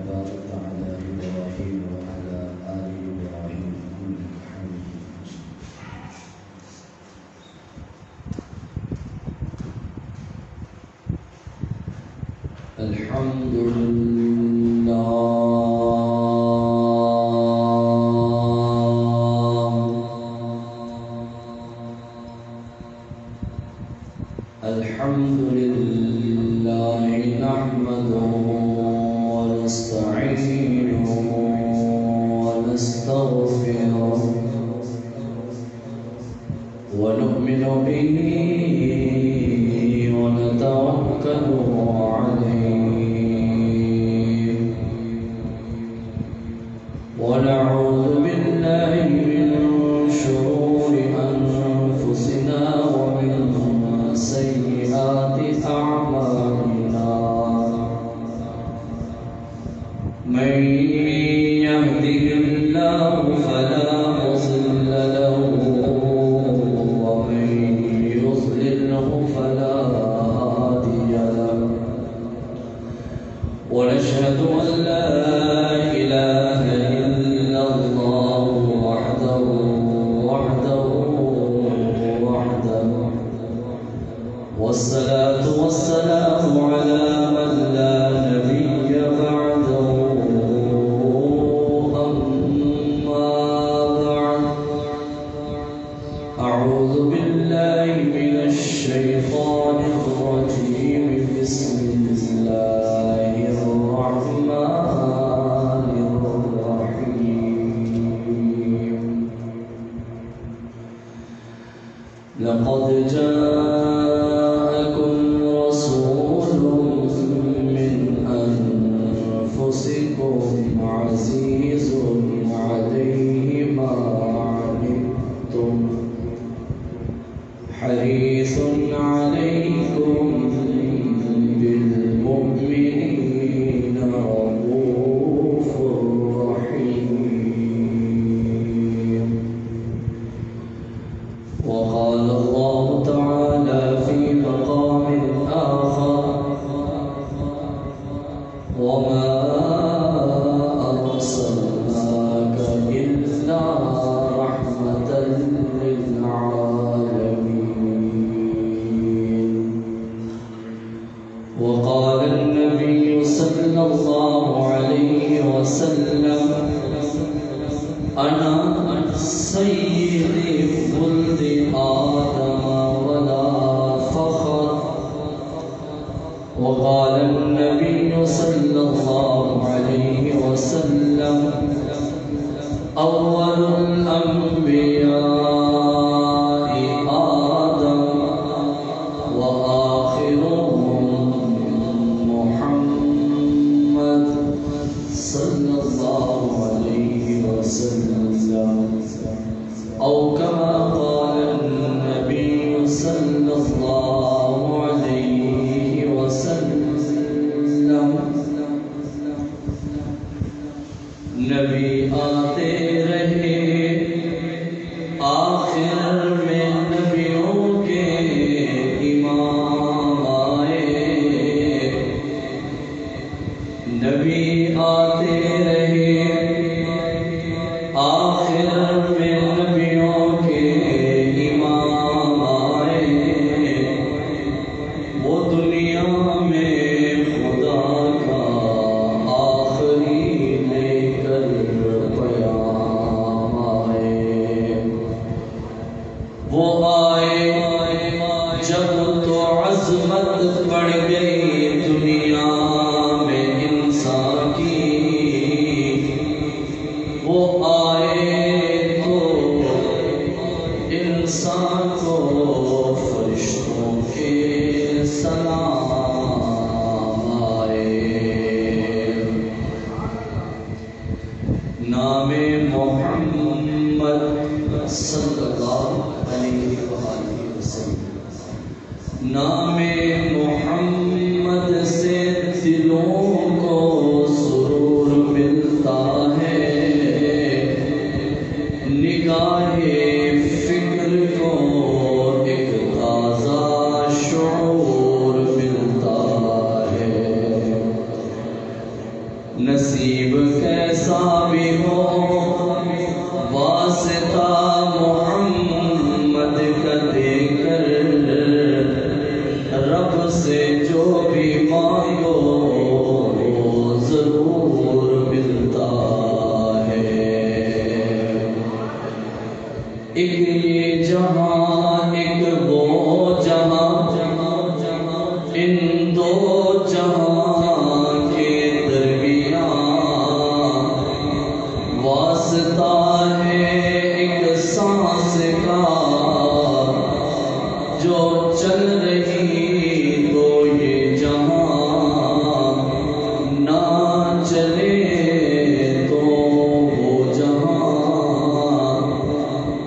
باركت على إبراهيم وعلى آل إبراهيم إنك حميد مجيد. الحمد لله نحمده ونستعينه ونستغفره ونؤمن به ونتوكل عليه ونعوذ بالله من شرور أنفسنا ومن سيئات أعمالنا من يهده الله فلا مضل له ومن يضلله فلا هادي له ونشهد أن لا إله إلا الله وحده والصلاة والسلام على من لا نبي بعده أما بعد أعوذ بالله من الشيطان الرجيم بسم الله الرحمن الرحيم لقد جاءكم رسول من أنفسكم عزيز عليه ما عنتم حريص عليكم بالمؤمنين رؤوف رحيم. وقال الله تعالى في مقام آخر وما أرسلناك إلا رحمة للعالمين. وقال النبي صلى الله عليه وسلم أنا سيد ولد آدم ولا فخر. وقال النبي صلى الله عليه وسلم أول الأنبياء آدم وآخرهم محمد صلى الله عليه وسلم أو كما قال النبي صلى الله عليه وسلم. نبی آتے رہے آخر میں نبیوں کے امام آئے. نبی آتے رہے آخر میں نبیوں کے امام آئے. وہ دنیا میں خدا کا آخری لے کر پیام آئے. وہ آئے جب تو عظمت بڑھ گئی دنیا میں انسان کی. وہ آئے تو انسان کو فرشتوں کے سلام آئے. نام محمد صلی اللہ علیہ وآلہ وسلم. نام محمد سے دلوں کو سرور ملتا ہے. نگاہ فکر کو ایک تازہ شعور ملتا ہے. نصیب کیسا بھی ہو واسطہ محمد کا دے کر رب سے جو بھی مانگو ضرور ملتا ہے۔ ایک یہ جہاں ایک وہ جہاں، ان دو جہاں کے درمیان واسطہ ہے ایک سانس کا، جو چل رہی تو یہ جہاں نہ چلے تو وہ جہاں،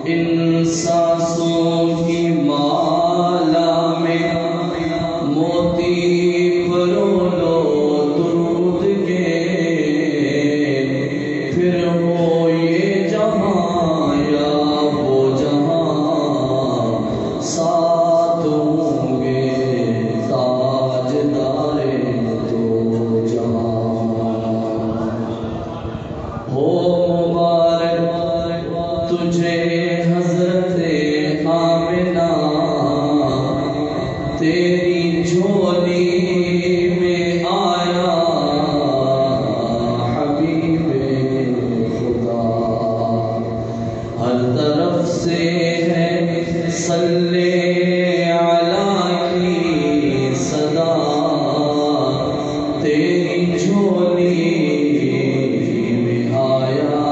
ان سانسوں کی مالا میں موتی پرو لو درود کے، پھر ہو یہ جہاں یا وہ جہاں، ساتھ ہوں گے تاجدار دو جہاں۔ ہو مبارک تجھے حضرت آمنہ، تیری جھولی میں آیا حبیب خدا، ہر طرف سے ہے صلی علی کی صدا، تیری جھولی میں آیا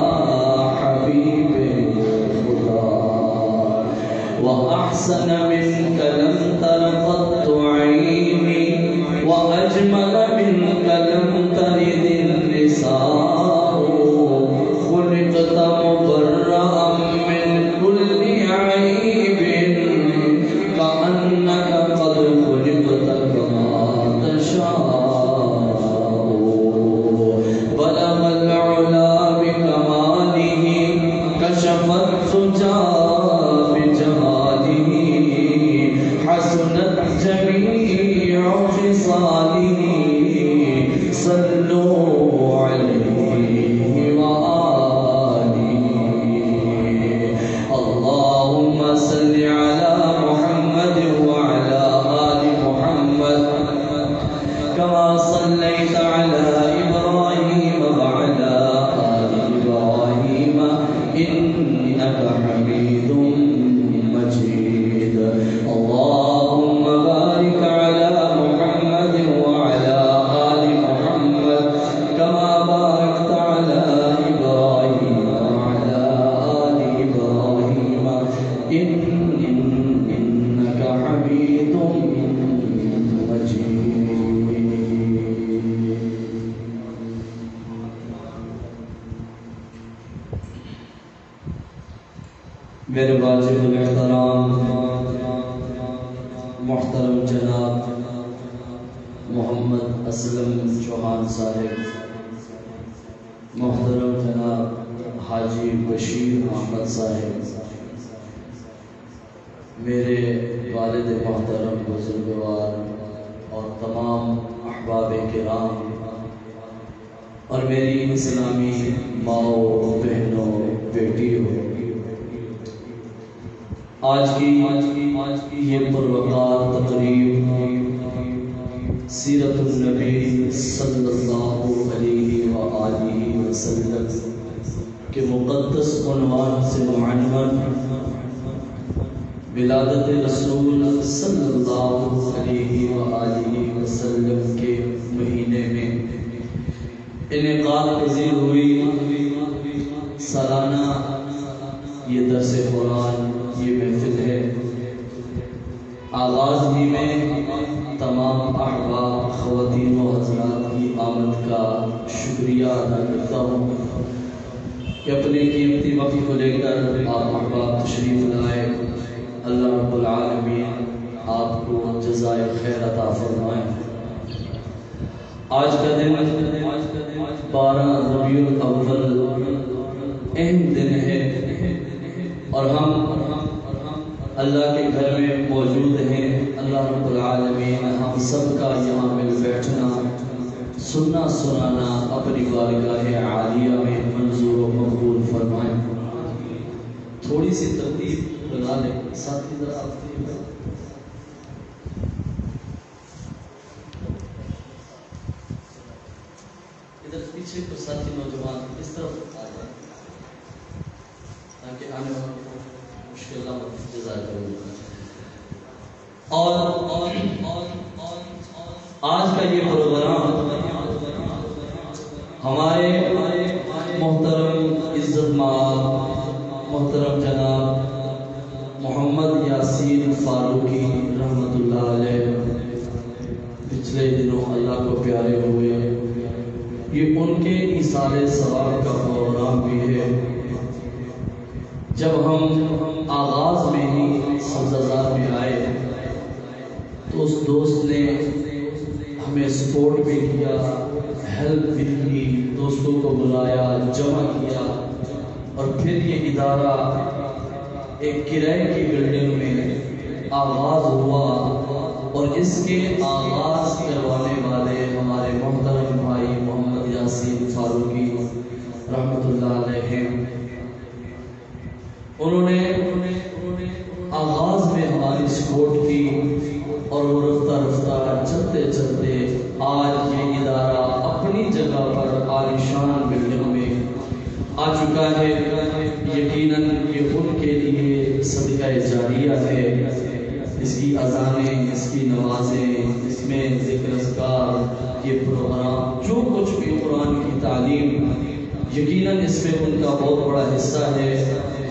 حبیب خدا، وأحسن منك لم تر قط عيني، وأجمل منك لم تلد النساء، خلقت مبرأ من كل عيب، كأنك قد خلقت كما تشاء، بلغ العلا بكماله، كشف الدجى بجماله، حسنت جميع خصاله، صلوا عليه وآله۔ اللهم صل على محمد وعلى آل محمد، كما صليت على إبراهيم وعلى آل إبراهيم إنك حميد مجيد۔ اللهم بارك على محمد وعلى آل محمد، كما باركت على إبراهيم وعلى آل إبراهيم إنك حميد مجيد۔ میرے واجب الاحترام محترم جناب محمد اسلم چوہان صاحب، محترم جناب حاجی بشیر احمد صاحب، میرے والد محترم بزرگوار اور تمام احباب کرام، اور میری اسلامی ماؤں بہنوں بیٹیوں، آج کی یہ پروقار تقریب سیرت النبی صلی اللہ علیہ وآلہ وسلم کے مقدس عنوان سے معنون ولادت رسول صلی اللہ علیہ وآلہ وسلم کے مہینے میں انعقاد پذیر ہوئی سالانہ یہ درس قرآن، یہ محفل ہے۔ آغاز ہی میں تمام احباب خواتین و حضرات کی آمد کا شکریہ ادا کرتا ہوں کہ اپنے قیمتی وقت کو لے کر آپ احباب تشریف لائے۔ اللہ رب العالمین آپ کو جزائے خیر عطا فرمائے۔ آج کا دن 12 ربیع الاول اہم دن ہے، اور ہم اللہ کے گھر میں موجود ہیں۔ اللہ رب العالمین ہم سب کا یہاں مل بیٹھنا سننا سنانا اپنی بارگاہ عالیہ میں منظور و مقبول فرمائیں۔ تھوڑی سی ترتیب لگا لیں ساتھی ذرا ادھر پیچھے کو ساتھی نوجوان اس طرف آ جائیں تاکہ آنے والوں کو مشکل نہ ہو۔ جزاک اللہ۔ اور آج کا یہ پروگرام ہمارے محترم عزت مآب محترم جناب محمد یاسین فاروقی رحمۃ اللہ علیہ پچھلے دنوں اللہ کو پیارے ہوئے، یہ ان کے ایصال ثواب کا پروگرام بھی ہے۔ جب ہم آغاز میں ہی سبززار میں آئے تو اس دوست نے ہمیں سپورٹ بھی کیا، ہیلپ بھی کی، دوستوں کو بلایا، جمع کیا، اور پھر یہ ادارہ ایک کرائے کی بلڈنگ میں آغاز ہوا، اور اس کے آغاز کروانے والے ہمارے محترم بھائی محمد یاسین فاروقی رحمۃ اللہ علیہ ہیں۔ انہوں نے آغاز میں ہماری سپورٹ کی، اور وہ رفتہ رفتہ چلتے چلتے آج یہ ادارہ اپنی جگہ پر عالیشان بلڈنگ میں آ چکا ہے۔ یقیناً یہ ان کے لیے صدقہ جاریہ ہے۔ اس کی اذانیں، اس کی نمازیں، اس میں ذکر اذکار، یہ پروگرام، جو کچھ بھی قرآن کی تعلیم، یقیناً اس میں ان کا بہت بڑا حصہ ہے۔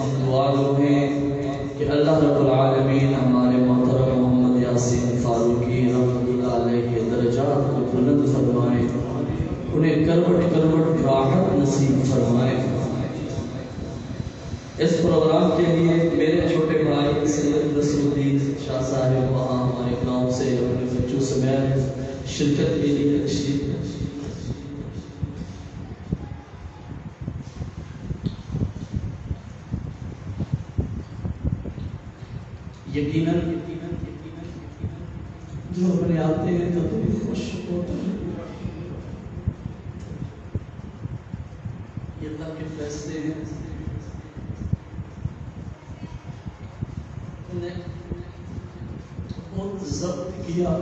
ہم دعا گو ہیں کہ اللہ رب العالمین ہمارے محترم محمد یاسین فاروقی رحمۃ اللہ علیہ کے درجات کو بلند فرمائے، انہیں کروٹ کروٹ راحت نصیب فرمائے۔ اس پروگرام کے لیے میرے چھوٹے بھائی سید رسول الدین شاہ صاحب وہاں ہمارے گاؤں سے اپنے بچوں سمیت شرکت کے لیے تشریف لائے۔ یقیناً جو اپنے آتے ہیں تو بھی خوش ہوتا ہے۔ یہ اللہ کے فیصلے ہیں۔ انہیں بہت ضبط کیا،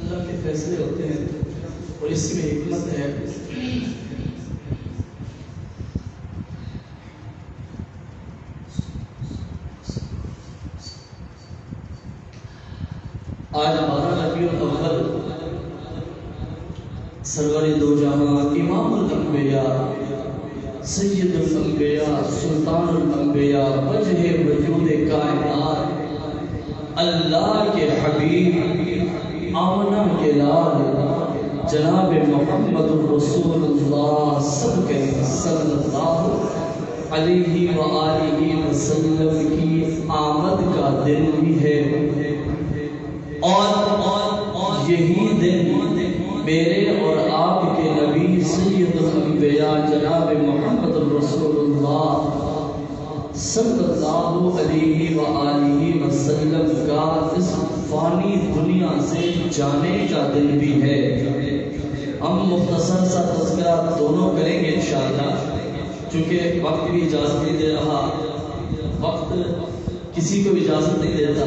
اللہ کے فیصلے ہوتے ہیں اور اس میں حکمت ہے۔ آج 12 ربیع الاول سرور دو جہاں امام الانبیاء سید الانبیاء سلطان الانبیاء وجہ وجود کائنات اللہ کے حبیب آمنہ کے لال جناب محمد رسول اللہ صلی اللہ علیہ وآلہ وسلم کی آمد کا دن بھی ہے، اور یہی دن میرے اور آپ کے نبی سید الانبیاء جناب محمد رسول اللہ صلی اللہ علیہ وآلہ وسلم کا اس فانی دنیا سے جانے کا دن بھی ہے۔ ہم مختصر سا تذکرہ دونوں کریں گے انشاءاللہ، چونکہ وقت بھی اجازت نہیں دے رہا، وقت کسی کو بھی اجازت نہیں دیتا،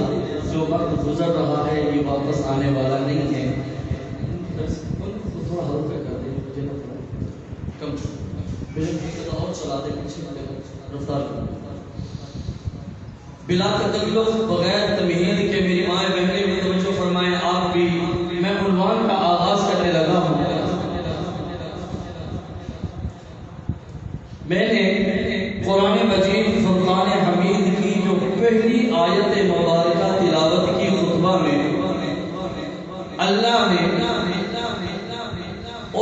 جو وقت گزر رہا ہے یہ واپس آنے والا نہیں ہے۔ تھوڑا ہلکا کر دیں، مجھے نہ کم اور چلا دیں، پیچھے والے رفتار کریں۔ بلا تکلف بغیر تمہید کے میری مائیں بہنیں بھی توجہ فرمائیں، آپ بھی، میں عنوان کا آغاز کرنے لگا ہوں۔ میں نے قرآن مجید فرقان حمید کی جو پہلی آیت مبارکہ تلاوت کی خطبہ میں، اللہ نے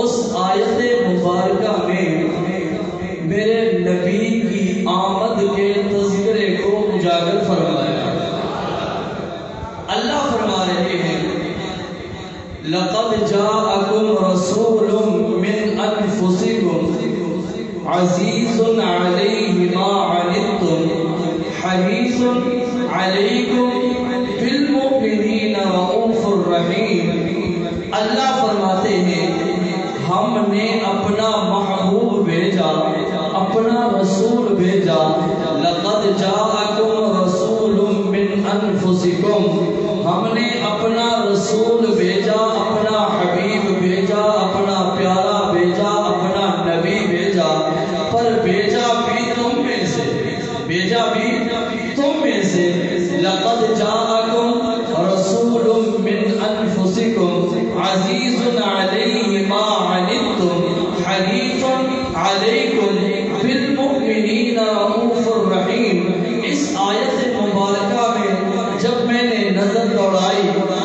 اس آیت مبارکہ میں میرے نبی کی آمد کے تذکرے کو اجاگر فرمایا۔ اللہ فرما رہے ہیں لَقَدْ جَاءَكُمْ رَسُولٌ مِّنْ أَنفُسِكُمْ عَزِيزٌ عَلَيْهِ مَا عَنِتُّمْ حَرِيصٌ عَلَيْكُمْ بِالْمُؤْمِنِينَ رَءُوفٌ رَحِيمٌ۔ اللہ فرماتے ہیں ہم نے اپنا محبوب بھیجا، اپنا رسول بھیجا۔ لَقَدْ جَاءَكُمْ رَسُولٌ مِّنْ أَنفُسِكُمْ، ہم نے اپنا رسول بھیجا، اپنا حبیب بھیجا، اپنا پیارا بھیجا، اپنا نبی بھیجا، پر بھیجا بھی تم میں سے، بھیجا بھی تم میں سے۔ لَقَدْ جَاءَكُمْ رَسُولٌ مِّنْ أَنفُسِكُمْ عَزِيزٌ عَلَيْهِ مَا عَنِتُّمْ حَرِيصٌ عَلَيْكُمْ بِالْمُؤْمِنِينَ رَءُوفٌ رَحِيمٌ۔ اس آیت مبارکہ میں جب میں نے نظر دوڑائی،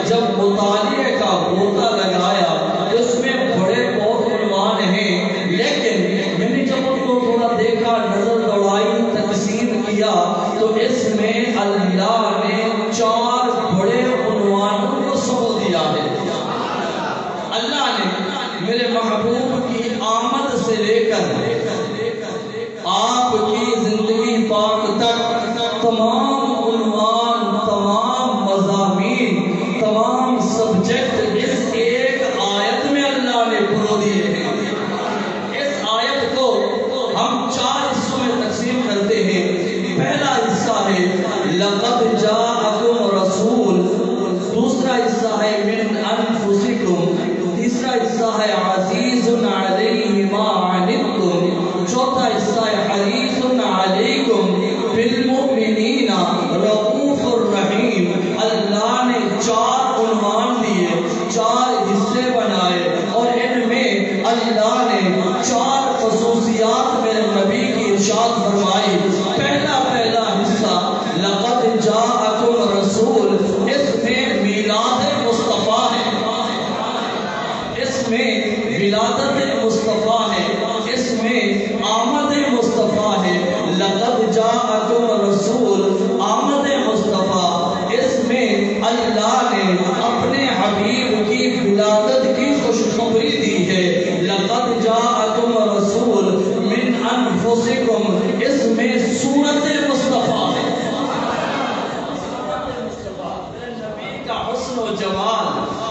جب مطالعے کا غوطہ لگایا، اس میں بڑے بہت عنوان ہیں، لیکن میں نے جب ان کو تھوڑا دیکھا، نظر دوڑائی، تقسیم کیا، تو اس میں اللہ نے 4 بڑے عنوانوں کو سمو دیا ہے۔ اللہ نے میرے محبوب کی آمد سے لے کر آپ کی زندگی پاک تک تمام عنوان، تمام مضامین، تمام سبجیکٹ اس ایک آیت میں اللہ نے پرو دیے ہیں۔ اس آیت کو ہم 4 حصوں میں تقسیم کرتے ہیں۔ پہلا حصہ ہے لَقَدْ جَاءَكُمْ رَسُولٌ، دوسرا حصہ ہے مِنْ أَنفُسِكُمْ، تیسرا حصہ ہے عَزِيزٌ عَلَيْهِ مَا عَنِتُّمْ، چوتھا حصہ ہے حَرِيصٌ عَلَيْكُمْ بِالْمُؤْمِنِينَ رَءُوفٌ رَحِيمٌ۔ اللہ نے 4 عنوان دیے، 4 حصے بنائے، اور ان میں اللہ نے 4 خصوصیات میرے نبی کی ارشاد فرمائی۔ پہلا حصہ لَقَدْ جَاءَكُمْ رَسُولٌ، اس میں میلاد مصطفیٰ ہے، اس میں ولادت مصطفیٰ ہے، اس میں آمد مصطفیٰ ہے۔ لَقَدْ جَاءَكُمْ رَسُولٌ، آمد مصطفیٰ، اس میں اللہ نے اپنے حبیب کی ولادت کی خوشخبری دی ہے۔ لَقَدْ جَاءَكُمْ رَسُولٌ مِّنْ أَنفُسِكُمْ، اس میں صورت مصطفیٰ ہے، میرے نبی کا حسن و جمال،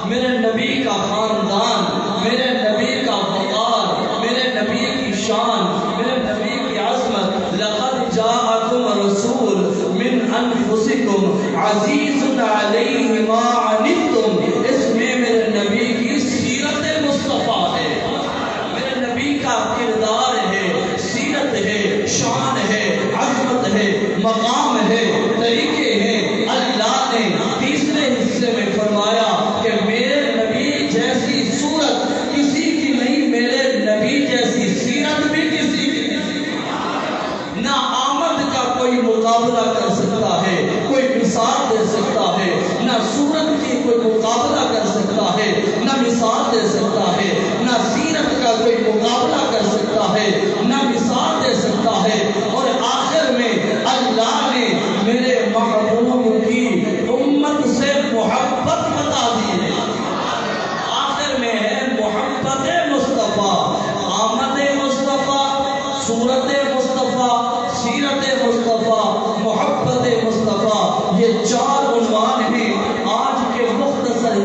میرے نبی کا خاندان، میرے نبی کا وقار، میرے نبی کی شان، میرے نبی کی عظمت۔ لَقَدْ جَاءَكُمْ رَسُولٌ مِّنْ أَنفُسِكُمْ عَزِيزٌ عَلَيْهِ مَا عَنِتُّمْ، اس میں میرے نبی کی سیرت مصطفیٰ ہے، میرے نبی کا کردار ہے، سیرت ہے، شان ہے، عظمت ہے، مقام ہے، طریقے ہیں۔ اللہ نے تیسرے حصے میں فرمایا کہ میرے نبی جیسی صورت کسی کی نہیں، میرے نبی جیسی سیرت بھی کسی کی نہیں۔ نہ آمد کا کوئی مقابلہ کر سکتا ہے، کوئی مثال دے سکتا ہے، نہ صورت کی کوئی مقابلہ کر سکتا ہے، نہ مثال دے سکتا ہے، نہ سیرت کا کوئی مقابلہ کر سکتا ہے، نہ مثال دے سکتا ہے۔ اور آخر میں اللہ نے میرے محبوب کی امت سے محبت بتا دی ہے۔ آخر میں ہے محبت مصطفیٰ، آمد مصطفیٰ، صورت مصطفیٰ، سیرت مصطفیٰ، محبت مصطفیٰ، یہ 4 عنوان ہیں۔ آج کے مختصر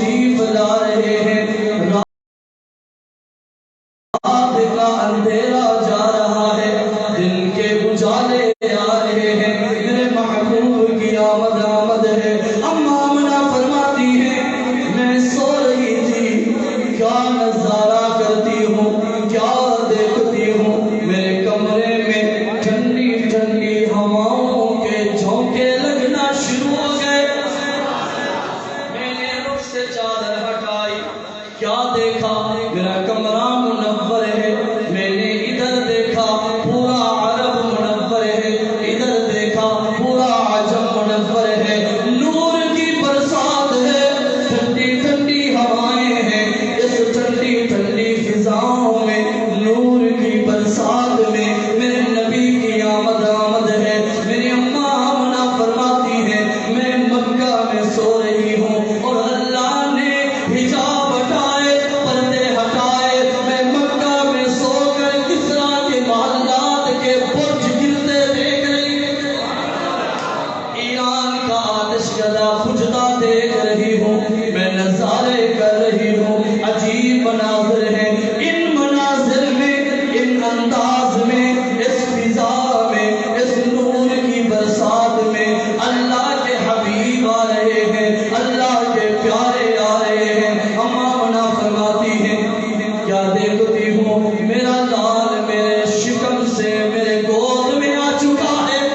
تشریف لا رہے ہیں، رات کا اندھیرا جا رہا ہے، دن کے اجالے آ رہے ہیں، میرے محبوب کی آمد آمد ہے۔ اما آمنہ فرماتی ہے میں سو رہی تھی، کیا نظارہ کرتی ہوں، کیا دیکھتی ہوں، میرے کمرے میں ٹھنڈی ٹھنڈی ہواؤں کے جھونکے لگنا شروع ہو گئے۔ میں نے رخ سے چادر ہٹائی، کیا دیکھا، میرا کمرہ منور ہے، میں نے ادھر دیکھا پورا عرب منور ہے، ادھر دیکھا پورا عجم منور ہے، نور کی برسات ہے، ٹھنڈی ٹھنڈی ہوائیں ہیں، اس ٹھنڈی ٹھنڈی فضاؤں میں نور کی برسات میں میرے نبی کی آمد آمد ہے۔ میری اماں آمنہ فرماتی ہے میں مکہ میں سو رہی ہوں اور اللہ نے حجاب ہٹائے، پردے ہٹائے، میں مکہ میں سو کر کسریٰ کے محلات کے برج گرتے دیکھ رہی ہوں، ایران کا آتش زدہ بجھتا دیکھ رہی ہوں، میں نظارے کر رہی ہوں، عجیب مناظر ہیں، ان مناظر میں، ان انداز میں، اس فضا میں، اس نور کی برسات میں اللہ کے حبیب آ رہے ہیں، اللہ کے پیارے آ رہے ہیں۔ اما آمنہ فرماتی ہیں کیا دیکھتی ہوں، میرا لال میرے شکم سے میرے گود میں آ چکا ہے،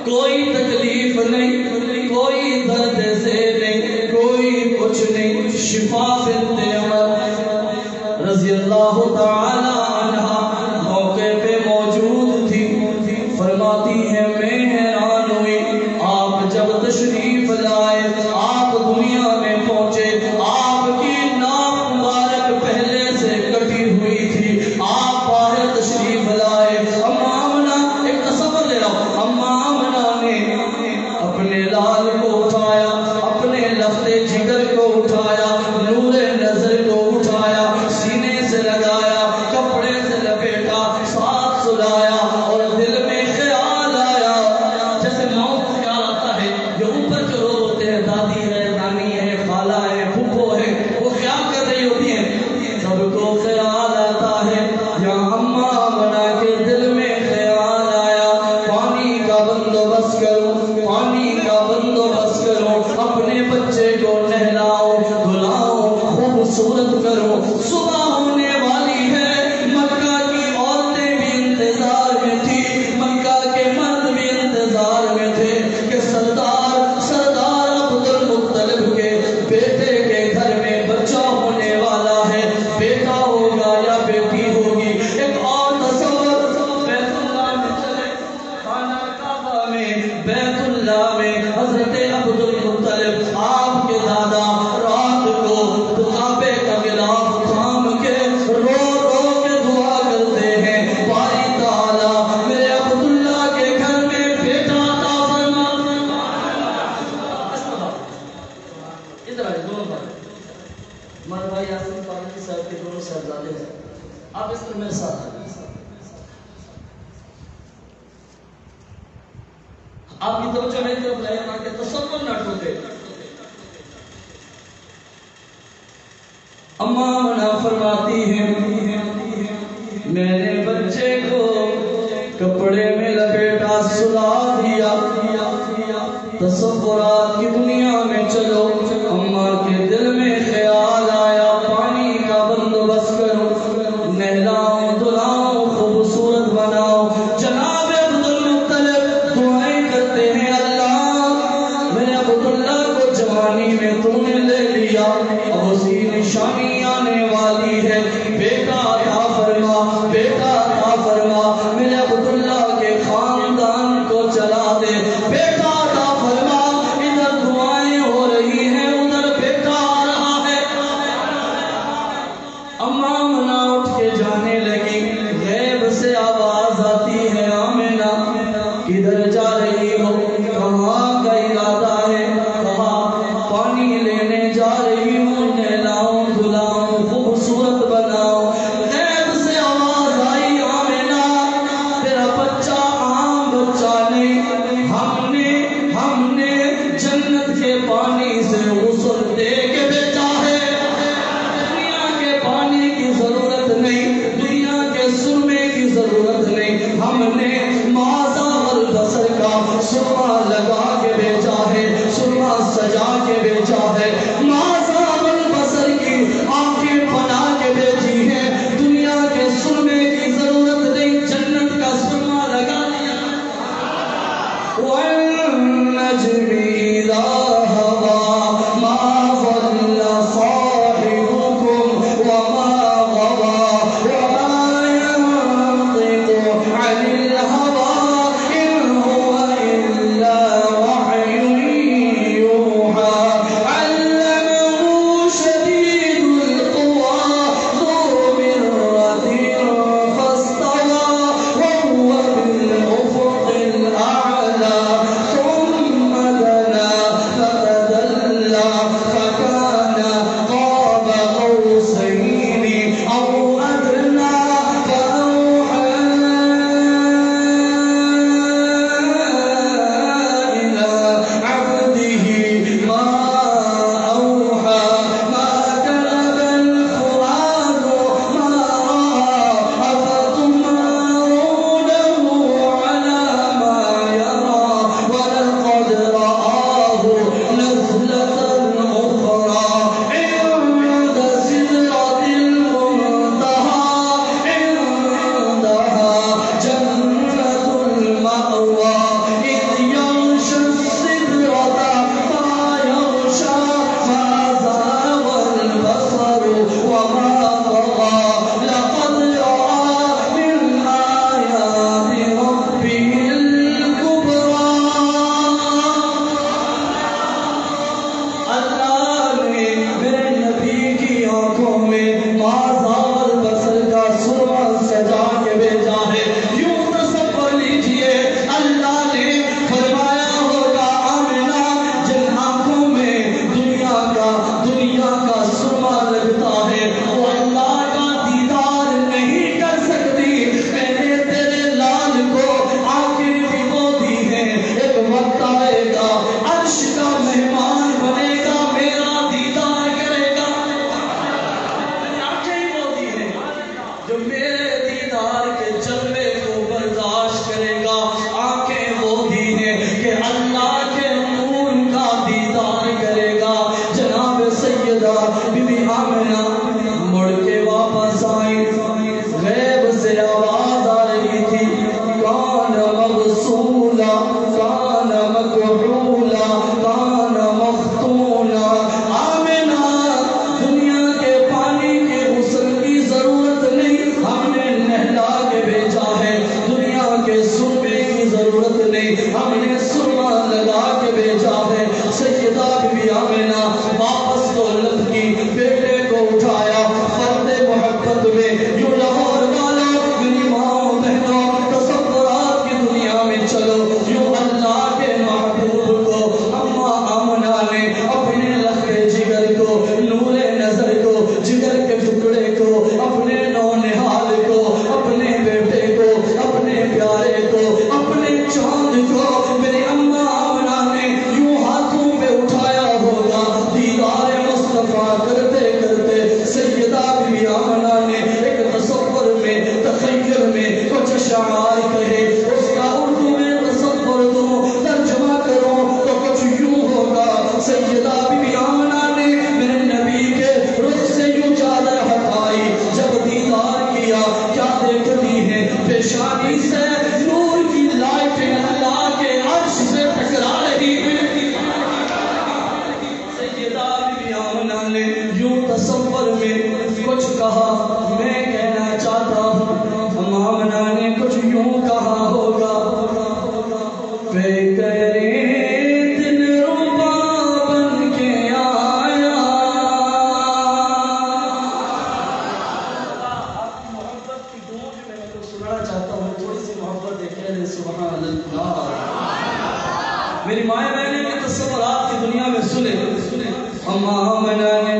کوئی تکلیف نہیں، کوئی درد سے نہیں، کوئی کچھ نہیں، شفا بنت عمر رضی اللہ تعالی عنہا موقع پہ موجود تھی، فرماتی ہے میں حیران ہوئی، آپ جب تشریف لائے، آپ دنیا میں پہنچے، آپ کی ناک مبارک پہلے سے کٹی ہوئی تھی، آپ باہر تشریف لائے، اما آمنہ ایک تصور لے رہا ہوں، اما آمنہ نے اپنے لال کو اٹھایا، اپنے لخت جگر کو اٹھایا، نور نظر کو اٹھایا، سینے سے لگایا، کپڑے سے لپیٹا، ساتھ سلایا، اور دل میں خیال آیا، جیسے ماؤں کو خیال آتا ہے، جو اوپر جو لوگ ہوتے ہیں، دادی ہے، نانی ہے، خالہ ہے، پھپھو ہے، وہ خیال کر رہی ہوتی ہیں، سب کو خیال آتا ہے، یہاں اما آمنہ کے دل میں خیال آیا، پانی کا بندوبست کرو، پانی کا بندوبست کرو، اپنے بچے کو نہلاؤ دھلاؤ، خوبصورت کرو، صبح ہونے والی ہے، مکہ کی عورتیں بھی انتظار میں تھی، مکہ کے مرد بھی انتظار میں تھے کہ سردار عبد المطلب کے بیٹے کے گھر میں بچہ ہونے والا ہے، بیٹا ہوگا یا بیٹی ہوگی۔ ایک اور تصور، بیت اللہ میں چلے، خانہ کعبہ میں، بیت اللہ میں حضرت عبد المطلب آپ کے دادا رات کو کعبے کا غلاف تھام کے رو رو کے دعا کرتے ہیں، باری تعالیٰ میرے عبداللہ کے گھر میں بیٹا عطا فرما۔ ادھر آئے دونوں بھائی، ہمارے بھائی یاسین فاروقی صاحب کے دونوں صاحبزادے ہیں، آپ اس طرح میرے ساتھ آئیے، آپ کی توجہ میری طرف لائے تاکہ تصور نہ ٹوٹے۔ اما آمنہ فرماتی ہیں میں نے بچے کو کپڑے میں لپیٹا، سلا دیا، تصورات کی دنیا میں چلو، اما کے دل میں خیال آیا پانی کا بندوبست کرو، نہلاؤ دھلاؤ، خوبصورت بناؤ، جناب عبد المطلب دعائیں کرتے ہیں، اللہ میرے عبداللہ کو جوانی میں تو نے لے لیا، اب اسی نشانی آنے والی ہے، بیٹا عطا فرما، بیٹا عطا فرما، میرے عبداللہ کے خاندان کو چلا دے، بیٹا عطا فرما، ادھر دعائیں ہو رہی ہیں، ادھر بیٹا آ رہا ہے۔ اما آمنہ اٹھ کے جانے لگی، غیب سے آواز آتی ہے آمنہ کدھر جا رہی ہو، کہاں کا ارادہ ہے، کہا پانی لینے جا رہی ہوں، ہے، ماذا البصر کی آنکھیں بنا کے بھیجی ہیں، دنیا کے سرمے کی ضرورت نہیں، جنت کا سرما لگا دیا۔ وَالنَّجْمِ إِذَا هَوَىٰ مَا ضَلَّ صَاحِبُكُمْ وَمَا غَوَىٰ وَمَا يَنطِقُ عَنِ الْهَوَىٰ إِنْ هُوَ إِلَّا وَحْيٌ يُوحَىٰ عَلَّمَهُ شَدِيدُ الْقُوَىٰ ذُو مِرَّةٍ فَاسْتَوَىٰ وَهُوَ بِالْأُفُقِ الْأَعْلَىٰ ثُمَّ دَنَا فَتَدَلَّىٰ فَكَانَ قَابَ قَوْسَيْنِ أَوْ أَدْنَىٰ فَأَوْحَىٰ إِلَىٰ عَبْدِهِ مَا أَوْحَىٰ مَا كَذَبَ الْفُؤَادُ مَا رَأَىٰ أَفَتُمَارُونَهُ عَلَىٰ مَا يَرَىٰ وَلَقَدْ رَآهُ نَزْلَةً أُخْرَىٰ عِندَ سِدْرَةِ الْمُنتَهَىٰ عِندَهَا جَنَّةُ الْمَأْوَىٰ إِذْ يَغْشَى السِّدْرَةَ مَا يَغْشَىٰ فَزَاغَ الْبَصَرُ وَمَا طَغَىٰ لَقَدْ رَأَىٰ مِنْ آيَاتِ رَبِّهِ الْكُبْرَىٰ۔ اللہ نے میرے نبی کی آنکھوں میں ماذا البصر کا سرما سجا کے بھیجا ہے۔ یوں تصور لیجئے اللہ نے فرمایا ہوگا آمنہ جن آنکھوں میں دنیا کا سرما لگتا ہے وہ اللہ کا دیدار نہیں کر سکتی۔ میں نے تیرے لال کو آنکھیں بھگو دی ہیں، ایک وقت آئے گا عرش کا مہمان بنے گا، میرا دیدار کرے گا۔ آنکھیں وہ دی ہیں جو میرے دیدار کے جلوے کو برداشت کرے گا، آنکھیں وہ دی ہیں کہ اللہ کے نور کا دیدار کرے گا۔ جناب سیدہ بی بی آمنہ مڑ کے واپس آئی، غیب سے آواز آ رہی تھی، کان مغسولا کان مکحولا کان مختونا۔ آمنہ دنیا کے پانی کے غسل کی ضرورت نہیں، ہم نے نہلا کے بھیجا ہے، دنیا کے سرمے کی ضرورت نہیں، ہم نے سرما لگا کے بھیجا ہے۔ سیدہ بی بی آمنہ واپس دولت کی، بیٹے کو اٹھایا، فرد محبت میں یوں لاہور والوں میری ماں بہنوں تصورات کی دنیا میں چلو، یوں اللہ کے محبوب کو اماں آمنہ نے اپنے لخت جگر کو، نور نظر کو، جگر کے ٹکڑے کو، اپنے نونہال کو، اپنے بیٹے کو، اپنے پیارے کو، اپنے چاند کو میری اماں آمنہ نے یوں ہاتھوں پہ اٹھایا ہوگا، دیدار مصطفیٰ کرتے کرتے سیدہ بی بی آمنہ نے ایک تصور میں، تخیل میں کچھ اشعار کہے، اس کا اردو میں تصور دوں، ترجمہ کروں تو کچھ یوں ہوگا۔ سیدہ بی بی آمنہ نے میرے نبی کے رخ سے یوں چادر ہٹائی، جب دیدار کیا کیا دیکھتی ہے، پیشانی سے نور کی لائٹیں اللہ کے عرش سے ٹکرا رہی ہیں۔ سیدہ بی بی آمنہ نے یوں تصور میں کچھ کہا، میں کہنا چاہتا ہوں آمنہ نے کچھ یوں کہا ہوگا، پہ کرے دل ربا بن کے آیا۔ آپ کی محبت کی گونج میں کو سنانا چاہتا ہوں، تھوڑی سی محبت دیکھیں دے سبحان اللہ۔ میری مائیں بہنیں کے تصورات کی دنیا میں سنے، اماں آمنہ نے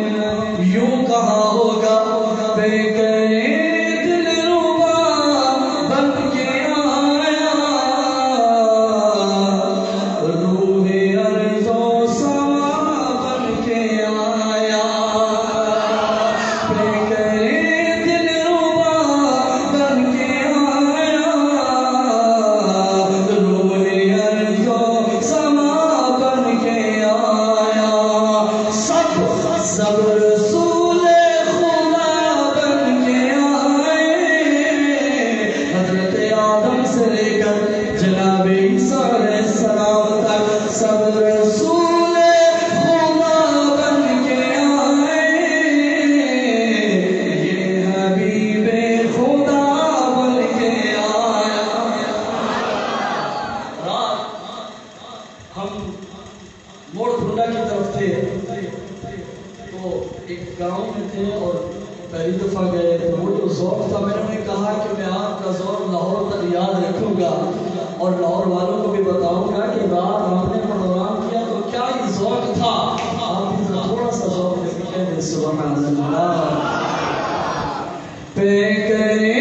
یوں کہا ہوگا، بے کرے دل ربا بن کے آیا، روح ارض و سما بن کے آیا، بے کرے دل ربا بن کے آیا، روح ارض و سما بن کے آیا۔ سب رسول خدا بن کے آئے، حضرت آدم سے لے کر جناب عیسیٰ علیہ السلام تک سب رسول خدا بن کے آئے، یہ حبیب خدا بن کے آیا۔ ہم موڑ ڈھونڈا کی طرف تھے تو ایک گاؤں میں تھے اور پہلی دفعہ گئے تو وہ جو ذوق تھا، میں نے انہیں کہا کہ میں آپ کا ذوق لاہور تک یاد رکھوں گا اور لاہور والوں کو بھی بتاؤں گا کہ رات آپ نے پروگرام کیا تو کیا ہی ذوق تھا۔ آپ بھی تھوڑا سا ذوق لے کے کہہ دیں سبحان اللہ۔ پہ کرے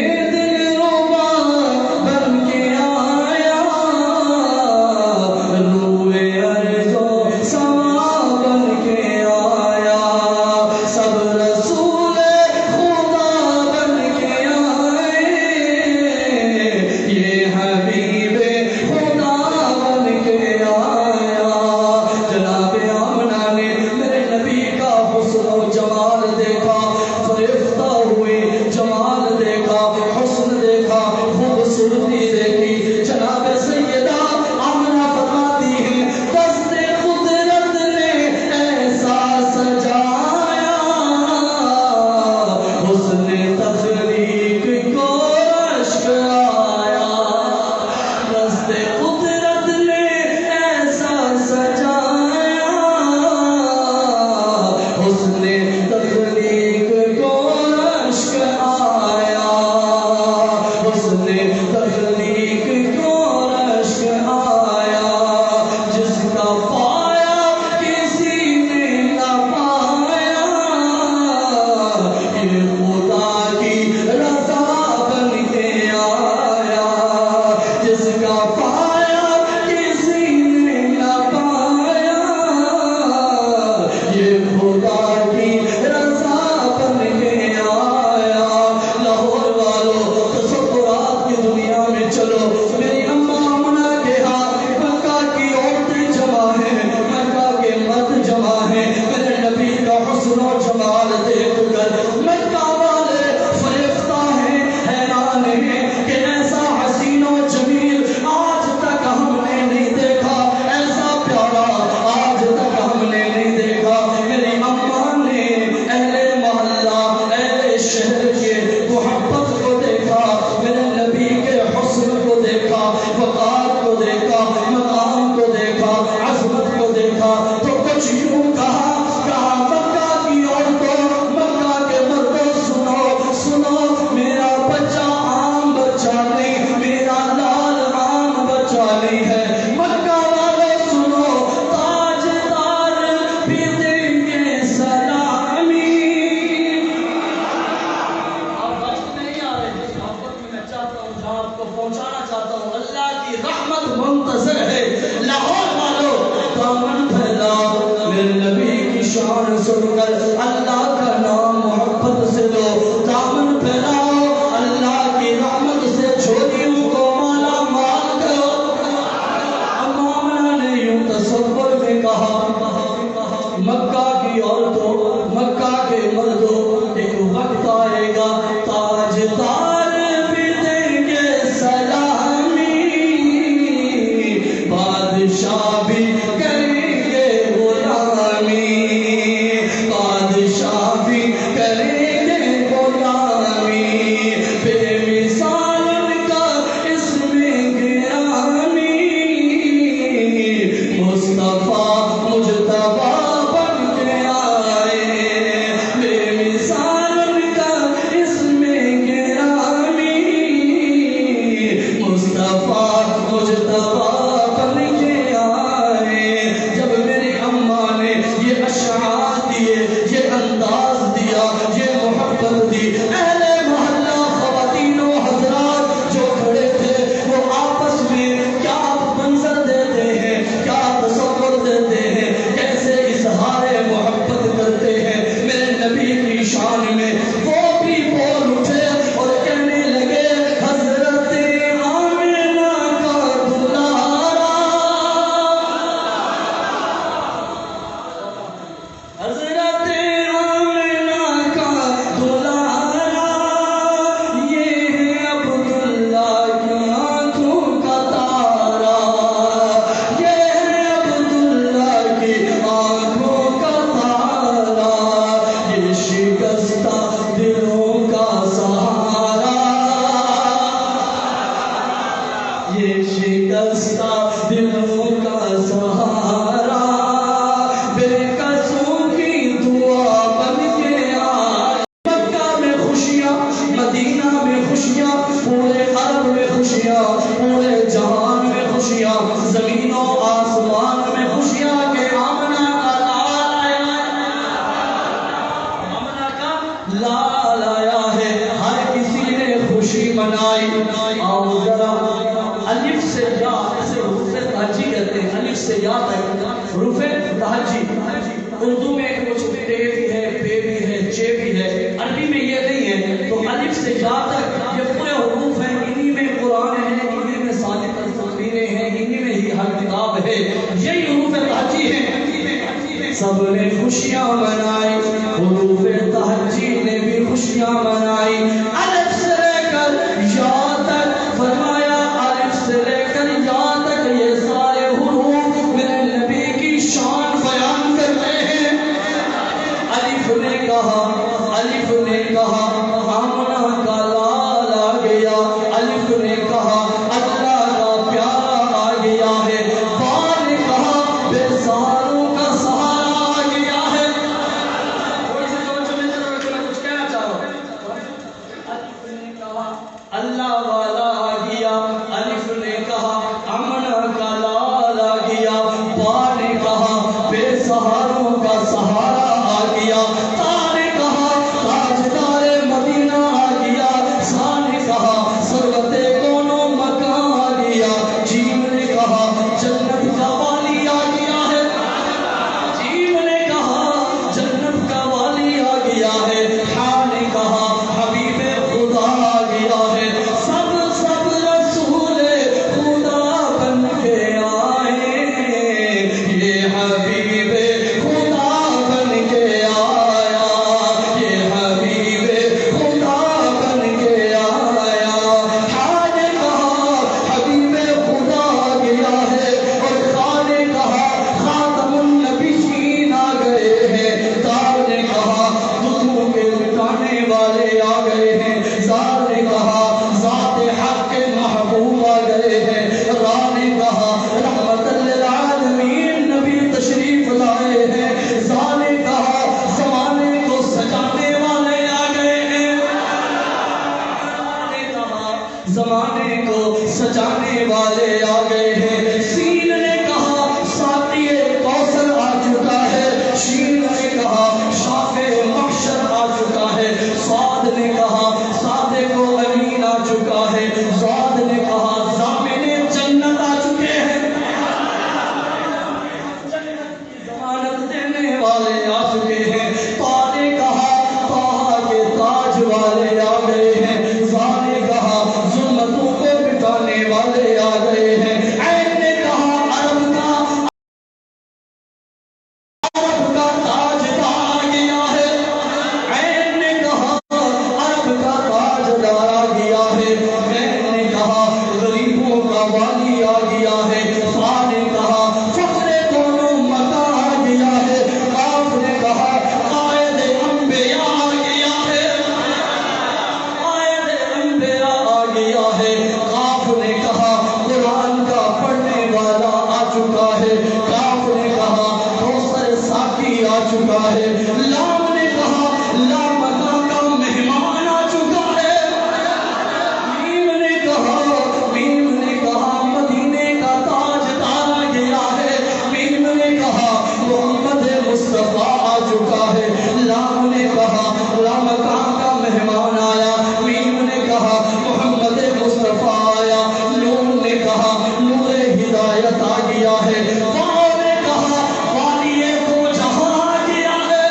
بھی لال آیا ہے، ہر کسی نے خوشی منائی. آؤ ذرا الف سے یا ایسے حروف تہجی کہتے ہیں، الف سے یا تک حروف تہجی. اردو میں کچھ ٹے بھی ہے، پے بھی ہے، چے بھی ہے، عربی میں یہ نہیں ہے. تو الف سے یا تک یہ پورے حروف ہیں، انہی میں قرآن ہے، انہی میں صادق تقریریں ہیں، انہی میں ہی ہر کتاب ہے. یہی حروف تہجی ہیں. سب نے خوشیاں منائی، حروف تہجی نے بھی خوشیاں منائی. الف سے لے کر یا تک فرمایا، الف سے لے کر یا تک یہ سارے حروف میرے نبی کی شان بیان کرتے ہیں. الف نے کہا، الف نے کہا آمنہ کا لال آ گیا. الف نے کہا اللہ کا پیارا آ گیا ہے. با نے کہا بے سہاروں کا سہارا آ گیا ہے. تھوڑی سی توجہ میں کچھ کہنا چاہ رہا ہوں. الف نے کہا اللہ والا آ گیا. الف نے کہا آمنہ کا لال آ گیا. با نے کہا بے سہاروں کا سہارا آ گیا. تا نے کہا تاجدار مدینہ آ گیا. سا نے کہا سروت کونوں مکان آ گیا. جیم نے کہا جنت کا والی آ گیا ہے. جیم نے کہا جنت کا والی آ گیا ہے. ہا نے کہا حبیب خدا آ گیا ہے. سب سب رسول خدا بن کے آئے. یہ حبیب خدا بن کے آیا. یہ حبیب خدا بن کے آیا. ہا نے کہا حبیب خدا آ گیا ہے. اور خا نے کہا خاتم النبیین آ گئے ہیں. تا نے کہا دکھوں کے مٹانے والے آ گئے ہیں. زا نے کہا ذات حق کے محبوب آ گئے ہیں. را نے کہا رحمت للعالمین نبی تشریف لائے ہیں. زا نے کہا زمانے کو سجانے والے آ گئے ہیں. را نے کہا زمانے کو سجانے والے آ گئے ہیں. سین نے کہا ساقی کوثر آ چکا ہے. شین نے کہا شافع محشر آ چکا ہے. صاد نے کہا صادق و امین آ چکا ہے. زاد نے کہا ضامن جنت آ چکے ہیں. جنت کی ضمانت دینے والے آ چکے ہیں. تا نے کہا طٰہٰ کے تاج والے آ گئے ہیں. زا نے کہا ظلمتوں کو مٹانے والے آ گئے ہیں. عین نے کہا عرب کا تاجدار آ گیا ہے. عین نے کہا عرب کا تاجدار آ گیا ہے. عین نے کہا غریبوں کا والی آ گیا ہے. فا نے کہا فخر کونوں مکہ آ گیا ہے. کاف نے کہا قائد انبیاء آ گیا ہے. قائد انبیاء آ گیا ہے. کاف نے کہا قرآن کا پڑھنے والا آ چکا ہے. کاف نے کہا کوثر ساقی آ چکا ہے. لام نے کہا لامکاں کا مہمان آ چکا ہے. میم نے کہا مدینے کا تاجدار آ گیا ہے. میم نے کہا محمد مصطفیٰ آ چکا ہے. لام نے کہا لامکاں کا مہمان آیا. میم نے کہا محمد مصطفیٰ آیا. نون نے کہا نور ہدایت آ گیا ہے. واو نے کہا والی دو جہاں آ گیا ہے.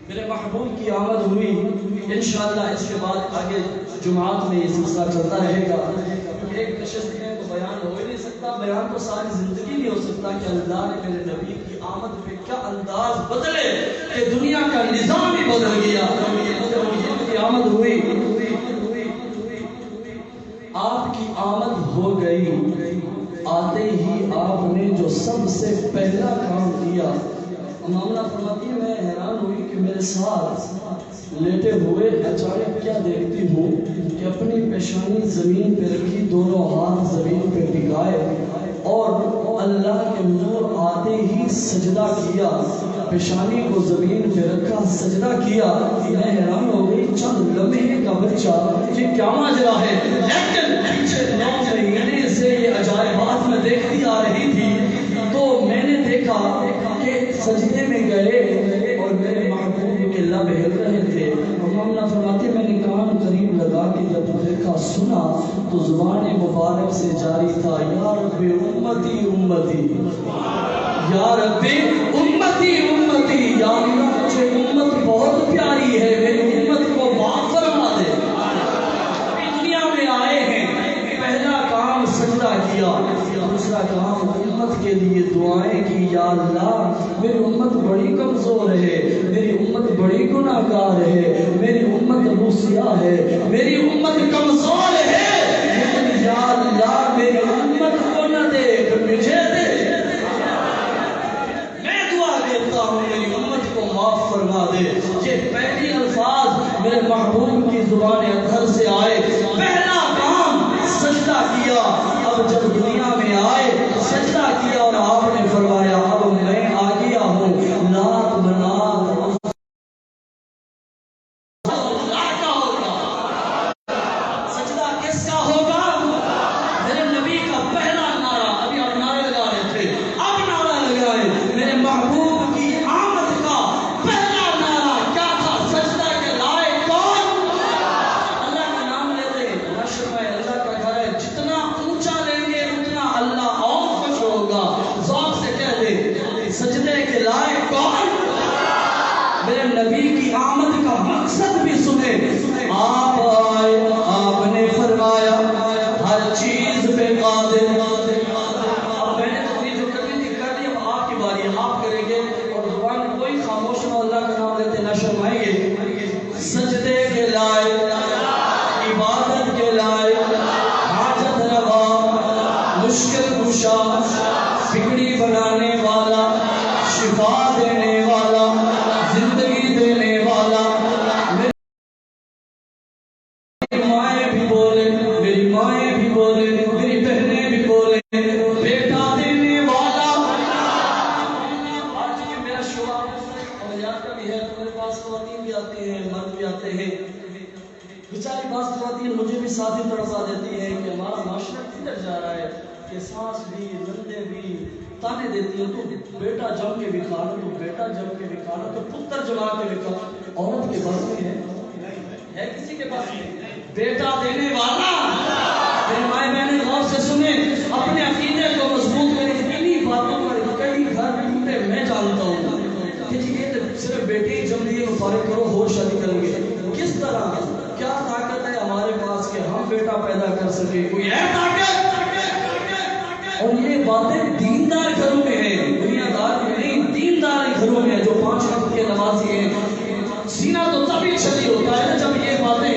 میرے محبوب کی آمد ہوئی، انشاءاللہ اس کے بعد آگے جمعات میں یہ سلسلہ چلتا رہے گا. ایک نشست میں تو بیان ہو ہی نہیں سکتا، بیان تو ساری زندگی نہیں ہو سکتا کہ اللہ نے میرے نبی کی آمد پہ کیا انداز بدلے کہ دنیا کا نظام ہی بدل گیا. کی آمد ہوئی، آپ کی آمد ہو گئی. آتے ہی آپ نے جو سب سے پہلا کام کیا، معاملہ فرماتی ہے میں حیران ہوئی کہ میرے ساتھ لیٹے ہوئے اچانک کیا دیکھتی ہوں کہ اپنی پیشانی زمین پہ رکھی، دونوں ہاتھ زمین پہ ٹکائے اور اللہ کے نور آتے ہی سجدہ کیا. پیشانی کو زمین پہ رکھا، سجدہ کیا. میں حیران ہو گئی، چند لمحے کا بچہ یہ کیا ماجرا ہے؟ لیکن پیچھے 9 مہینے سے یہ عجائبات میں دیکھتی آ رہی تھی. تو میں نے دیکھا کہ سجدے میں گئے اور میرے محبوب کے لب ہل رہے تھے. معاملہ فرماتے میں نے کان قریب لگا کے جب دیکھا سنا تو زبان مبارک سے جاری تھا، یا رب امتی امتی، یا رب امتی امتی، یا اللہ مجھے امت بہت پیاری ہے، میری امت کو معاف فرما دے. ابھی دنیا میں آئے ہیں، پہلا کام سجدہ کیا، دوسرا کام امت کے لیے دعائیں کی. یا اللہ میری امت بڑی کمزور ہے، میری امت بڑی گناہ گار ہے، میری امت روسیہ ہے، میری امت کمزور ہے، لیکن یا اللہ میری امت کو نہ دیکھ، مجھے دے. میں دعا دیتا ہوں میری امت کو معاف فرما دے. یہ پہلی الفاظ میرے محبوب کی زبان اطہر سے آئے. پہلا کام سجدہ کیا. اب جب دنیا میں آئے سجدہ کیا اور آپ نے فرمایا اب میں آ گیا ہوں. لات منات کا ہوگا، سجدہ کس کا ہوگا؟ میرے نبی کا پہلا نعرہ. ابھی آپ نعرے لگا رہے تھے، اب نعرہ لگائے. میرے محبوب کی آمد کا پہلا نعرہ کیا تھا؟ سجدہ کے لائق کون؟ اللہ کا نام لیتے حشر میں اللہ کا گھر ہے، جتنا اونچا لیں گے اتنا اللہ اور خوش ہوگا. ذوق سے کہہ دے سجدے کے لائق کون؟ میرے نبی کی آمد کا مقصد بھی سنے. آپ آئے، آپ نے فرمایا ہر چیز پہ قادر. اب میں نے تو جو کرنی تھی کر دی، اب آپ کی باری ہے، آپ کریں گے اور زبان کوئی خاموش نہ، اللہ کا نام لیتے نہ شرمائیں گے. سجدے کے لائق، عبادت کے لائق، حاجت روا، مشکل کشا، بگڑی بنانے والا، شفا دینے والا، زندگی دینے والا. میری مائیں بھی بولے، میری مائیں بھی بولے، میری بہنیں بھی بولے، بیٹا دینے والا. آج یہ میرا شعار عملیات کا بھی ہے. میرے پاس خواتین بھی آتی ہیں، مرد بھی آتے ہیں. بیچاری بعض خواتین مجھے بھی ساتھ ہی تڑپا دیتی ہیں کہ ہمارا معاشرہ کدھر جا رہا ہے کہ ساس بھی نندے بھی تانے دیتی ہیں، تو بیٹا جم کے بھی کھانا، تو بیٹا جم کے بھی کھانا، تو پتر جما کے بھی کھانا. عورت کے پاس میں ہے کسی کے پاس بیٹا دینے والا؟ میری مائیں بہنیں غور سے سنیں، اپنے عقیدے کو مضبوط کریں. انہی باتوں پر کئی گھر ٹوٹے میں جانتا ہوں کہ جی یہ صرف بیٹے ہی جم لیے فارغ کرو، ہو شادی کریں گے. کس طرح کیا طاقت ہے ہمارے پاس کہ ہم بیٹا پیدا کر سکے؟ کوئی ہے طاقت؟ اور یہ باتیں دیندار گھروں میں ہیں، دنیا دار میں نہیں، دیندار گھروں میں جو 5 وقت کے نمازی ہیں. سینہ تو تبھی چھلی ہوتا ہے جب یہ باتیں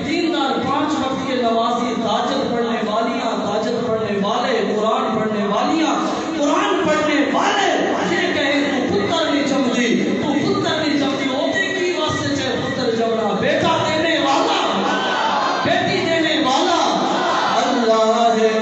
دیندار 5 وقت کے نمازی، تہجد پڑھنے والیاں، تہجد پڑھنے والے، قرآن پڑھنے والیاں، قرآن پڑھنے والے یہ کہیں تو پتر نہیں جم دی، تو پتر نہیں جم دی. ہوتے کی واسطے چاہے پتر جمنا، بیٹا دینے والا، بیٹی دینے والا اللہ ہے.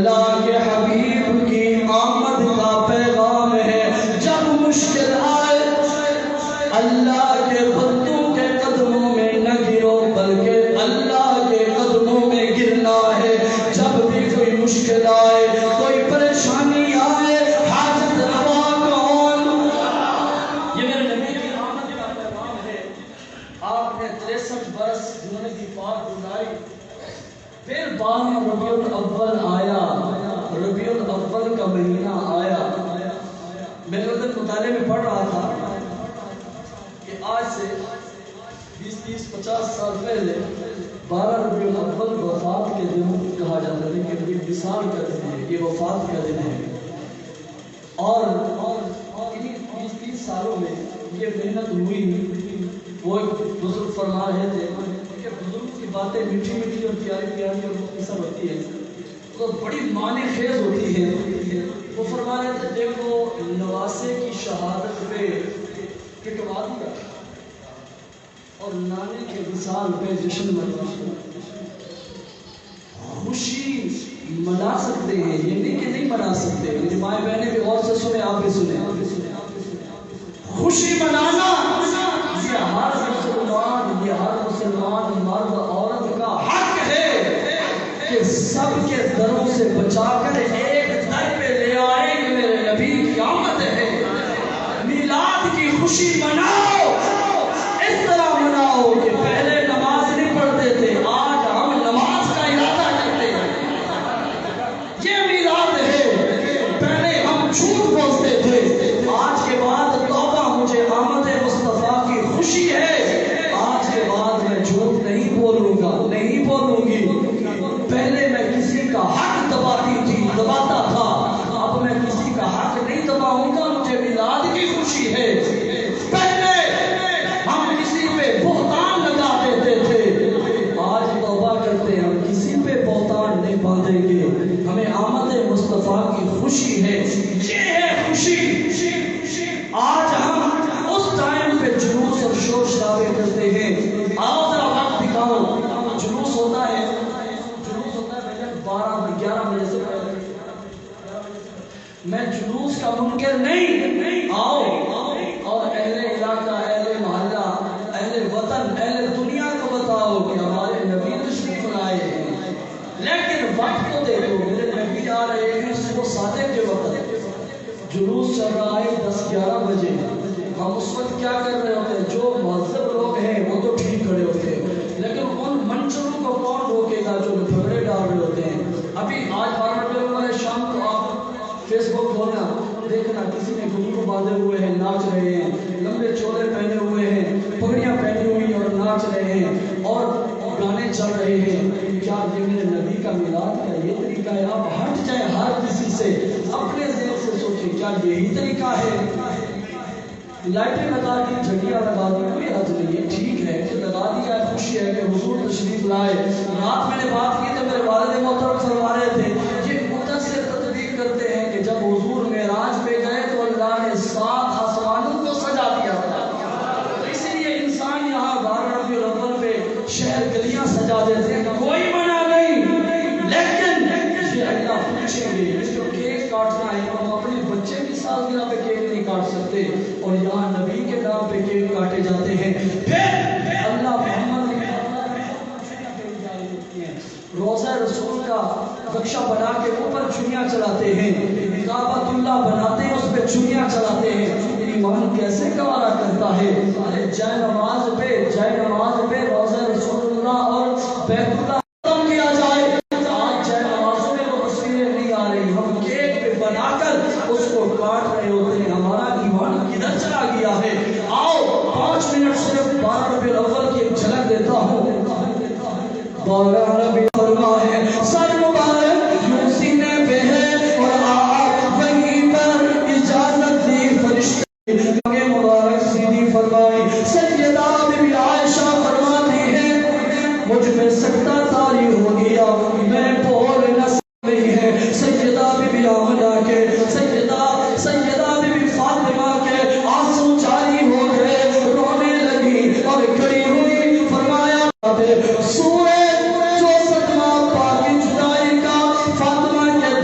اللہ کے حبیب کی آمد کا پیغام ہے۔ جب مشکل آئے اللہ کے بندوں کے قدموں میں نہ گرو، بلکہ اللہ کے قدموں میں گرنا ہے۔ جب بھی کوئی مشکل آئے، کوئی پریشانی آئے، حاجت روا کون؟ یہ میرے نبی کی آمد کا پیغام ہے۔ آپ نے 63 برس زندگی پاک گزاری، پھر 12 ربیع الاول آیا، ربیع الاول کا مہینہ آیا۔ میں نے مطالعے میں پڑھ رہا تھا کہ آج سے 20-30-50 سال پہلے 12 ربیع الاول وفات کے دن کہا جاتا ہے کہ یہ وصال کا دن ہے، یہ وفات کا دن ہے۔ اور انہیں 20-30 سالوں میں یہ محنت ہوئی۔ وہ ایک بزرگ فرما رہے تھے کہ بزرگ کی باتیں میٹھی میٹھی اور پیاری پیاری اور مختصر ہوتی ہیں تو بڑی معنی خیز ہوتی ہے۔ وہ فرما رہے تھے دیکھو نواسے کی شہادت پہ پٹوا دیا اور نانے کے وصال پہ جشن منا، خوشی منا سکتے ہیں، یہ نہیں کہ نہیں منا سکتے۔ میری مائیں بہنیں بھی غور سے سنیں، آپ بھی سنیں۔ خوشی منانا یہ ہر مسلمان مرد عورت کا حق ہے کہ سب کے دروں سے بچا کر ایک در پہ لے آئے کہ میرے نبی کی آمد ہے۔ میلاد کی خوشی مناؤ، اس طرح مناؤ کہ پہلے نماز نہیں پڑھتے تھے، آج ہم نماز کا ارادہ کرتے ہیں۔ یہ میلاد ہے، پہلے ہم جھوٹ بولتے تھے، آج کے بعد توبہ، مجھے آمد مصطفیٰ کی خوشی ہے، آج کے بعد میں جھوٹ نہیں بولوں گا، نہیں بولوں گی۔ پہلے میں کسی کا حق دباتی تھی، دباتا تھا، اب میں کسی کا حق نہیں دباؤں گا، مجھے میلاد کی خوشی ہے۔ پہلے ہم کسی پہ بہتان لگا دیتے تھے، آج توبہ کرتے ہیں، ہم کسی پہ بہتان نہیں باندھیں گے، ہمیں آمد مصطفیٰ کی خوشی ہے۔ یہ ہے خوشی۔ آج ہم اس ٹائم پہ جلوس اور شور شرابے کرتے ہیں۔ آؤ ذرا وقت دکھاؤ، جلوس ہوتا ہے 12-11 بجے سے پہلے۔ میں جلوس کا منکر نہیں، آؤ اور اہل علاقہ، اہل محلہ، اہل وطن، اہل دنیا کو بتاؤ کہ ہمارے نبی تشریف لائے ہیں، لیکن وقت کو دیکھو، میرے نبی آ رہے ہیں صبح 7 کے وقت، جلوس چل رہا ہے 10-11 بجے۔ ہم اس وقت کیا کر رہے ہوتے ہیں؟ جو مہذب لوگ ہیں وہ تو ٹھیک کھڑے ہوتے ہیں، لیکن ان منچروں کو کون روکے گا جو جھگڑے ڈال رہے ہوتے ہیں؟ ابھی آج 12 ربیع الاول شام کو آپ فیس بک کھولنا، دیکھنا کسی نے گھنگرو باندھے ہوئے ہیں، ناچ رہے ہیں، لمبے چولے پہنے ہوئے ہیں، پگڑیاں پہنی ہوئی اور ناچ رہے ہیں اور گانے چل رہے ہیں۔ کیا یہ میرے نبی کا میلاد کا یہ طریقہ ہے؟ آپ ہٹ جائیں ہر کسی سے، اپنے ذہن سے سوچیں کیا یہی طریقہ ہے؟ لائٹیں لگا دی، جھنڈیاں لگا دی، کوئی حرج نہیں ہے، ٹھیک ہے کہ لگا دیا ہے، خوشی ہے کہ حضور تشریف لائے۔ رات میں نے بات کی تو میرے والد محترم فرما رہے تھے یہ مدثر تطبیق کرتے ہیں کہ جب حضور معراج پہ گئے تو اللہ نے 7 آسمانوں کو سجا دیا تھا، اسی لیے انسان یہاں 12 ربیع الاول پہ شہر گلیاں سجا دیتے ہیں، کوئی منع نہیں، لیکن یہ اللہ پوچھیں گے جس کو کیک کاٹنا ہے ہم اپنے بچے کی سالگرہ پہ کیک نہیں کاٹ سکتے، اور یہاں نبی کے نام پہ کیک کاٹے جاتے ہیں۔ پھر اللہ محمد روضہ رسول کا نقشہ بنا کے اوپر چڑیاں چلاتے ہیں، کعبۃ اللہ بناتے ہیں، اس پہ چڑیاں چلاتے ہیں۔ ایمان کیسے گوارا کرتا ہے؟ جائے نماز پہ روضہ رسول اللہ اور بیت اللہ ختم کیا جائے، آج جائے نمازوں میں وہ تصویریں نہیں آ رہی، ہم کیک پہ بنا کر اس کو کاٹ رہے ہوتے ہیں، ہمارا ایمان کدھر چلا گیا ہے؟ آؤ 5 منٹ صرف 12 ربیع الاول کی ایک جھلک دیتا ہوں۔ 12 ربیع الاول ہے، سر مبارک یوں سینے پہ ہے اور آپ وہیں پر اجازت دی فرشتے مبارک سیدھی فرمائی۔ سیدہ بی بی عائشہ فرماتی ہے مجھ میں سکتہ طاری ہو گیا، میں بول نہ سکتی ہے۔ سیدہ بی بی آمنہ کے، سیدہ بی بی فاطمہ کے آنسو جاری ہو گئے، رونے لگی اور کھڑی ہوئی، فرمایا سورج جو صدمہ پاکی جدائی کا فاطمہ کے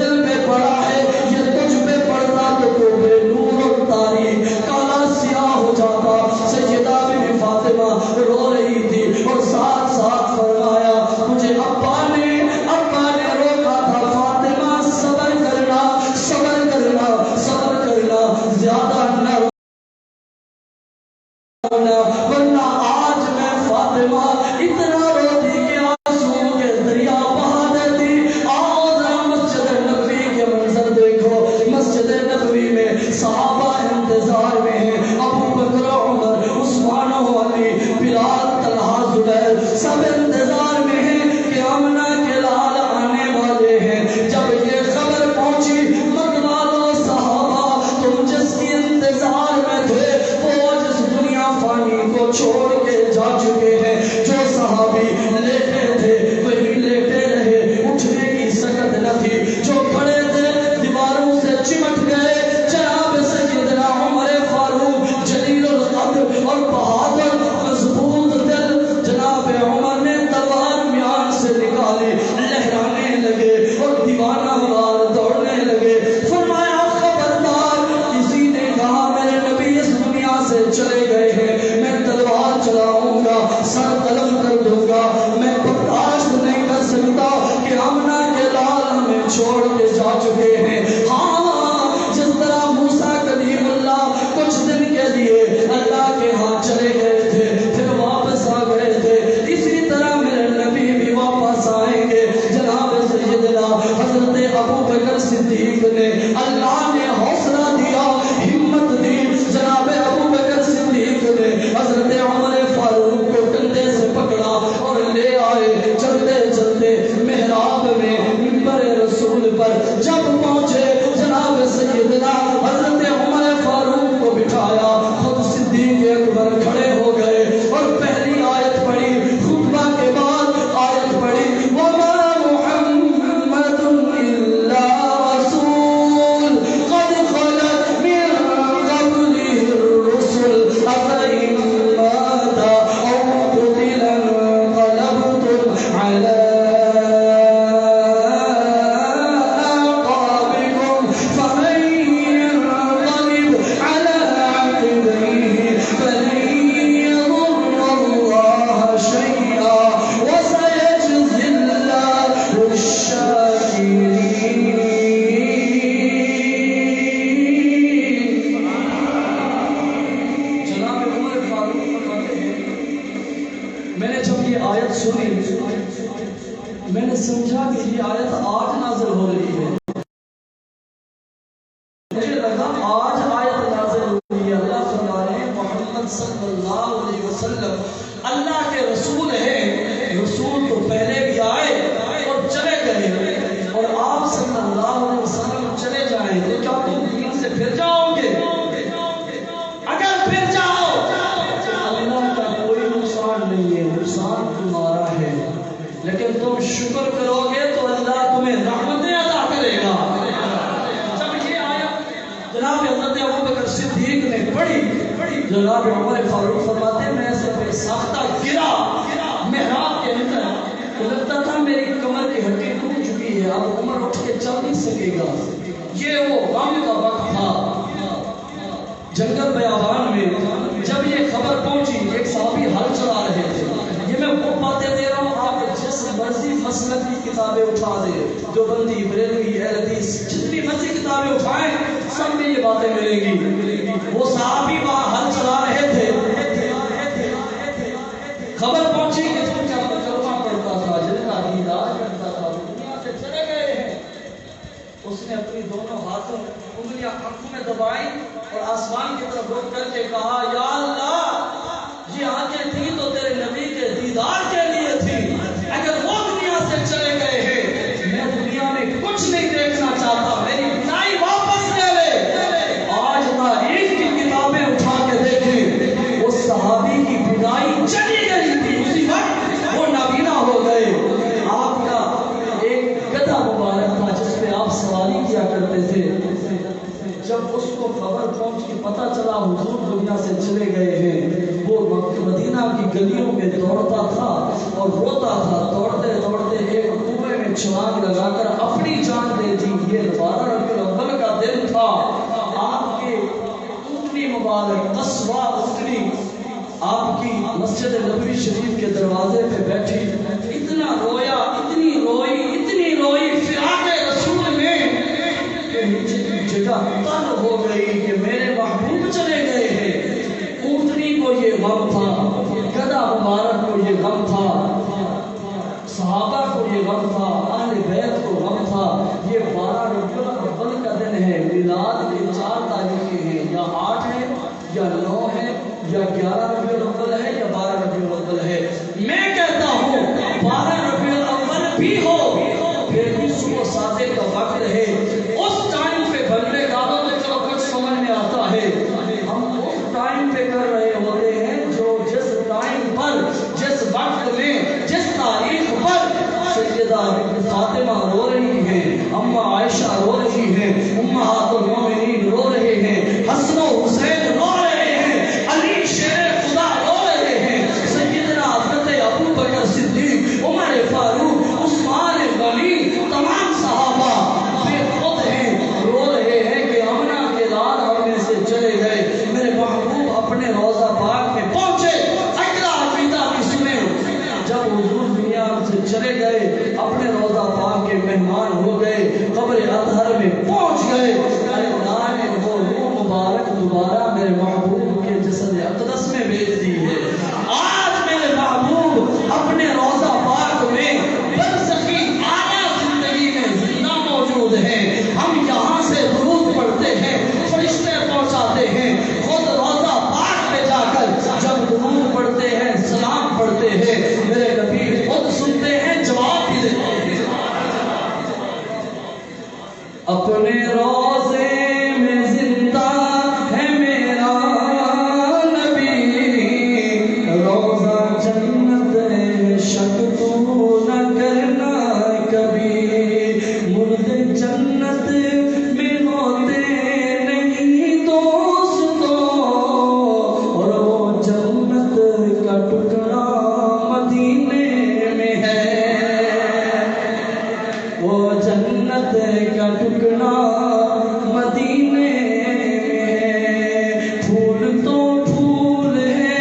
جب پہنچے جناب سیدنا حضرت عمر فاروق کو بٹھایا، خود صدیق اکبر کھڑے ہو گئے اور پہلی آیت پڑھی، خطبہ کے بعد آیت پڑھی، وَمَا مُحَمَّدٌ إِلَّا رَسُولٌ قَدْ خَلَتْ مِن قَبْلِهِ الرُّسُلُ أَفَإِن مَاتَ أَوْ قُتِلَ انقلبتم عَلَىٰ میں نے سمجھا کہ یہ آیت آج نازل ہو رہی ہے، مجھے لگا آج آیت نازل ہو رہی ہے۔ اللہ فرما رہے ہیں محمد صلی اللہ علیہ وسلم اللہ کے رسول ہیں، رسول تو پہلے بھی آئے اور چلے گئے، اور آپ صلی اللہ علیہ وسلم چلے جائیں تو کیا تم دین سے پھر جاؤ گے؟ اگر پھر جاؤ اللہ کا کوئی نقصان نہیں ہے، نقصان تمہارا ہے، لیکن تم شکر کرو گے تو اللہ تمہیں رحمتیں عطا کرے گا۔ جب یہ آیت جناب حضرت ابوبکر صدیق نے پڑھی، جناب عمر فاروق فرماتے ہیں میں ایسے بے ساختہ گرا محراب کے اندر، تو لگتا تھا میری کمر کی ہڈی ٹوٹ چکی ہے، اب عمر اٹھ کے چل نہیں سکے گا۔ یہ وہ غم کا وقت تھا جنگل بیابان میں، جب یہ خبر پہنچی ایک صحابی ہل چلا رہے تھے۔ یہ میں وہ باتیں دے رہا ہوں، آپ جس مرضی مسلک کی کتابیں اٹھا دے، جو بندی بریلوی اہل حدیث جتنی مرضی کتابیں اٹھائیں سب میں یہ باتیں ملیں گی۔ وہ صحابی وہاں ہل چلا رہے تھے، خبر پہنچی کہ تم کیا کلمہ پڑھتا تھا، جن کا دیدار کرتا تھا، دنیا سے چلے گئے ہیں۔ اس نے اپنی دونوں ہاتھوں انگلیاں آنکھوں میں دبائی اور آسمان کی طرف رخ کر کے کہا یا اللہ یہ آنکھیں تھیں تو تیرے نبی کے دیدار کے لیے تھی، اگر وہ دنیا سے چلے گئے ہیں میں دنیا میں کچھ نہیں دیکھنا چاہتا، میری بینائی واپس لے لے۔ آج تاریخ کی کتابیں اٹھا کے دیکھیں، اس صحابی کی بینائی چلی گئی تھی، اسی وقت وہ نابینا ہو گئے۔ آپ کا ایک گدھا مبارک تھا جس پہ آپ سواری کیا کرتے تھے، جب اس کو خبر پہنچی پتہ چلا حضور دنیا سے چلے گئے ہیں، وہ مدینہ کی گلیوں میں دوڑتا تھا اور روتا تھا، دوڑتے دوڑتے ایک کنویں میں چھلانگ لگا کر اپنی جان دے دی۔ یہ 12 ربیع الاول کا دن تھا، آپ کے اونٹنی مبارک قصوہ اونٹنی آپ کی مسجد نبوی شریف کے دروازے پہ بیٹھی، اتنا رویا، اتنی روئی فراق رسول میں کہ نیچے کی جگہ تن ہو گئی کہ میرے محبوب چلے گئے ہیں۔ اونٹنی کو یہ غم تھا، گدھا مبارک کو یہ غم تھا، صحابہ کو یہ غم تھا، اہل بیت کو غم تھا۔ یہ 12 ربیع الاول کا دن ہے، میلاد کی 4 تاریخیں ہیں، یا 8 ہے یا 9 ہے یا 11 ربیع الاول ہے یا 12 ربیع الاول ہے۔ میں کہتا ہوں 12 ربیع الاول بھی ہو پھر بھی صبح ساتے کا وقت ہے، اس ٹائم پہ بلے ڈالو تو چلو کچھ سمجھ میں آتا ہے۔ ہم اس ٹائم پہ کر رہے ہوتے ہیں جو جس ٹائم پر، جس وقت میں، جس تاریخ پر سیدہ فاطمہ اپنے روزے میں زندہ ہے میرا نبی، روزہ جنت ہے شک تو نہ کرنا کبھی، مردے جنت میں ہوتے نہیں دوستو، اور وہ جنت کا ٹکڑا مدینے میں ہے، وہ جنت کا ٹکڑا مدینے میں ہے، پھول تو پھول ہے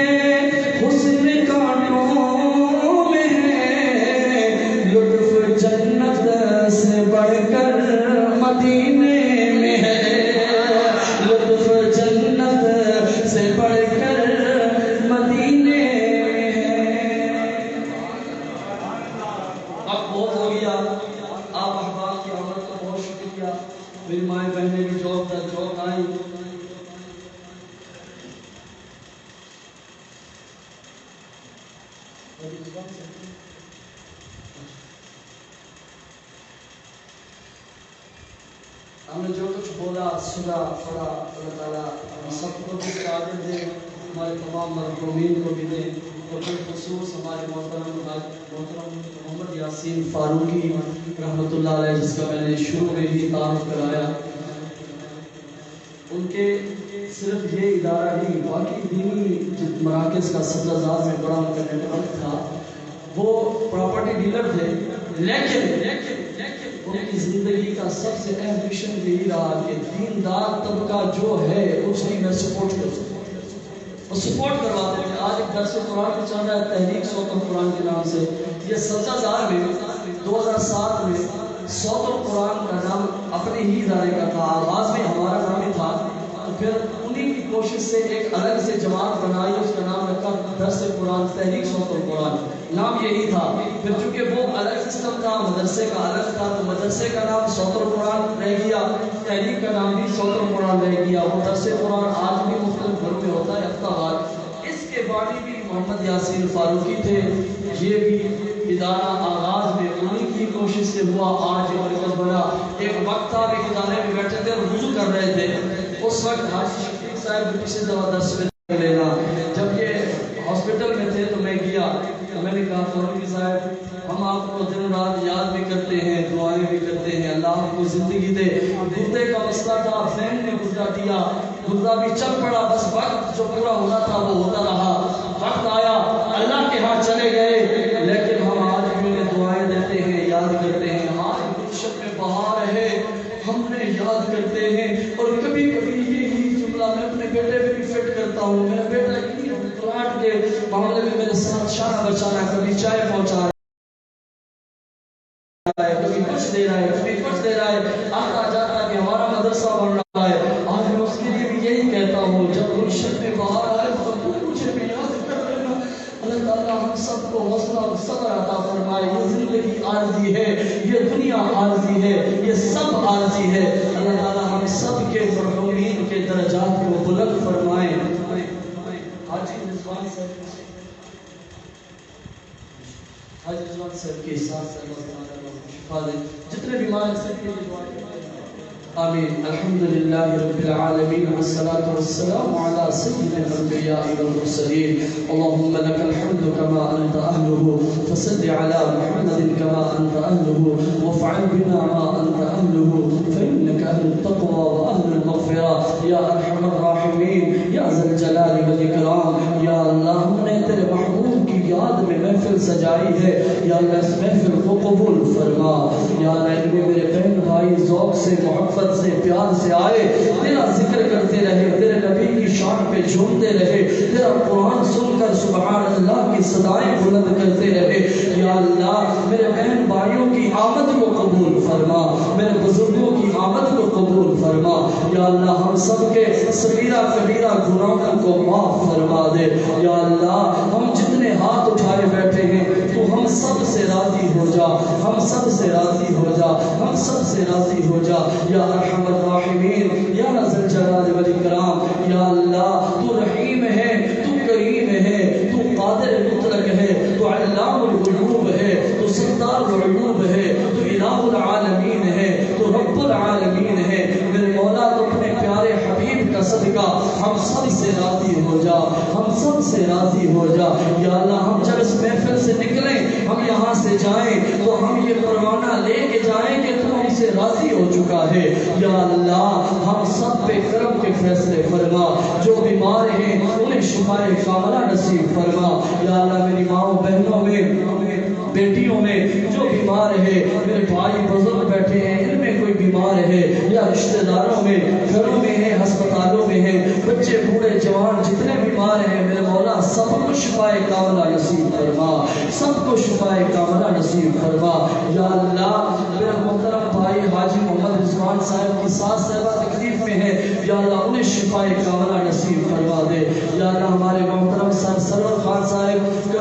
حسن کانٹوں میں ہے، لطف جنت سے بڑھ کر مدینے میں ہے، لطف جنت سے بڑھ کر مدینے میں ہے۔ اب بہت ہو گیا، آپ احباب کی آمد کا بہت شکریہ، میری مائیں بہنیں بھی جوب در جوب آئیں، ہم نے جو کچھ بولا سنا پڑھا، اللہ تعالیٰ ہم سب کو بھی قابل دے، ہمارے تمام مرحومین کو بھی دے، اور بالخصوص ہمارے محترم محمد یاسین فاروقی رحمۃ اللہ علیہ، جس کا میں نے شروع میں ہی تعارف کرایا، ان کے صرف یہ ادارہ ہی، باقی دینی مراکز کا سبزہ میں بڑا ان کا نیٹ ورک تھا، وہ پراپرٹی ڈیلر تھے، لیکن ان کی زندگی کا سب سے اہم مشن یہی رہا کہ دیندار طبقہ جو ہے اس کی میں سپورٹ کر سکوں، وہ سپورٹ کرواتے ہیں۔ آج ایک درس قرآن میں چل رہا ہے تحریک صوت القرآن کے نام سے، یہ سبزہ زار میں 2007 میں صوت القرآن کا نام اپنے ہی ادارے کا تھا، آغاز میں ہمارا نام ہی تھا، تو پھر انہی کی کوشش سے ایک الگ سے جماعت بنائی، اس کا نام رکھا درس قرآن تحریک صوت القرآن، نام یہی تھا۔ پھر چونکہ وہ الگ سسٹم تھا، مدرسے کا الگ تھا، تو مدرسے کا نام صوت القرآن رہ گیا، تحریک کا نام بھی صوت القرآن رہ گیا۔ وہ درس قرآن آج بھی مختلف گھروں میں ہوتا ہے ہفتہ وار۔ اس کے بانی بھی محمد یاسین فاروقی تھے، یہ بھی ادارہ آغاز میں انہی کی کوشش سے ہوا، آج یہ مرکز بنا۔ ایک وقت تھا ایک ادارے میں بیٹھے تھے اور وضو کر رہے تھے، اس وقت حاجی شفیق صاحب کسی دفعہ درس میں لینا، جب یہ ہاسپٹل میں تھے تو میں گیا، تو میں نے کہا فاروقی صاحب ہم آپ کو دن رات یاد بھی کرتے ہیں، دعائیں بھی کرتے ہیں، اللہ آپ کو زندگی دے۔ گردے کا مسئلہ تھا، فین نے گردہ دیا، گردہ بھی چل پڑا، بس وقت جو پورا ہونا تھا وہ ہوتا رہا، وقت آیا اللہ کے ہاں چلے گئے، لیکن ہم آج بھی انہیں دعائیں دیتے ہیں، یاد کرتے ہیں۔ آج گلشن میں بہار ہے، ہم نے یاد کرتے ہیں، اور کبھی کبھی یہی جملہ میں اپنے بیٹے میں بھی فٹ کرتا ہوں، میرا بیٹا پلاٹ کے معاملے میں میرے ساتھ شانہ بچانا ہے، کبھی چائے پہنچا رہا ہے، کبھی کچھ دے رہا ہے، کبھی کچھ دے رہا ہے، آتا جاتا کہ ہمارا مدرسہ بن رہا ہے۔ آج میں اس کے لیے بھی یہی کہتا ہوں، جب گلشن میں بہار آئے تو مجھے بھی یاد کر لینا۔ اللہ تعالیٰ ہم سب کو حوصلہ اور صبر عطا فرمائے۔ یہ زندگی عارضی ہے، یہ دنیا عارضی ہے، یہ سب عارضی ہے۔ اللہ تعالیٰ ہم سب کے مرحومین کے درجات کو بلند فرمائے۔ حاجی رضوان صاحب کے ساتھ شفا دے، جتنے بیمار ہیں سب کے لیے دعا کریں۔ آمین۔ الحمدللہ رب العالمین والصلاة والسلام على سید الانبیاء والمرسلین۔ اللهم لك الحمد كما انت اهله، فصل على محمد كما انت اهله، وافعل بنا ما انت اهله، فانك اهل التقوى واهل المغفرة یا ارحم الراحمین یا ذا الجلال والاکرام۔ یا اللہ ہم نے تیرے محبوب کی یاد میں محفل سجائی ہے، یا اللہ اس محفل کو قبول فرما۔ یا اللہ ان میں میرے بہن بھائی ذوق سے، محبت سے، پیار سے آئے، تیرا ذکر کرتے رہے، تیرے نبی کی شان پہ جھومتے رہے، تیرا قرآن سن کر سبحان اللہ کی صدائیں بلند کرتے رہے۔ یا اللہ میرے بہن بھائیوں کی آمد کو قبول فرما، میرے بزرگوں کی آمد کو قبول فرما۔ یا اللہ ہم سب کے صغیرہ کبیرہ گناہوں کو معاف فرما دے۔ یا اللہ ہم جتنے ہاتھ اٹھائے بیٹھے ہیں تو ہم سب سے راضی ہو جا، ہم سب سے راضی ہو جا، ہم سب سے راضی ہو جا یا ارحم الراحمین یا ذا الجلال والاکرام۔ یا اللہ تو رحیم ہے، تو کریم ہے، تو قادر مطلق ہے، تو علام الغیوب ہے، تو ستار العیوب ہے، تو الہ العالمین ہے، تو رب العالمین سب سے راضی ہو جا، ہم سب سے راضی ہو جا یا اللہ۔ ہم جب اس محفل سے نکلیں، ہم یہاں سے جائیں تو ہم یہ پروانہ لے کے جائیں کہ تو ہم سے راضی ہو چکا ہے یا اللہ۔ ہم سب پہ کرم کے فیصلے فرما، جو بیمار ہیں انہیں شفائے کاملہ نصیب فرما یا اللہ۔ میری ماؤں بہنوں میں، بیٹیوں میں جو بیمار ہے، میرے بھائی بزرگ بیٹھے ہیں ان میں کوئی بیمار ہے یا رشتہ داروں میں، گھروں میں ہے، ہسپتالوں میں ہے، بچے بوڑھے جوان جتنے بیمار ہیں میرے مولا سب کو شفائے کاملہ نصیب فرما، سب کو شفائے کاملہ نصیب فرما یا اللہ۔ میرے محترم بھائی حاجی محمد رضوان صاحب کی ساس صاحبہ تکلیف میں ہے یا اللہ، انہیں شفائے کاملہ نصیب فرما دے یا اللہ۔ ہمارے محترم سرور خان صاحب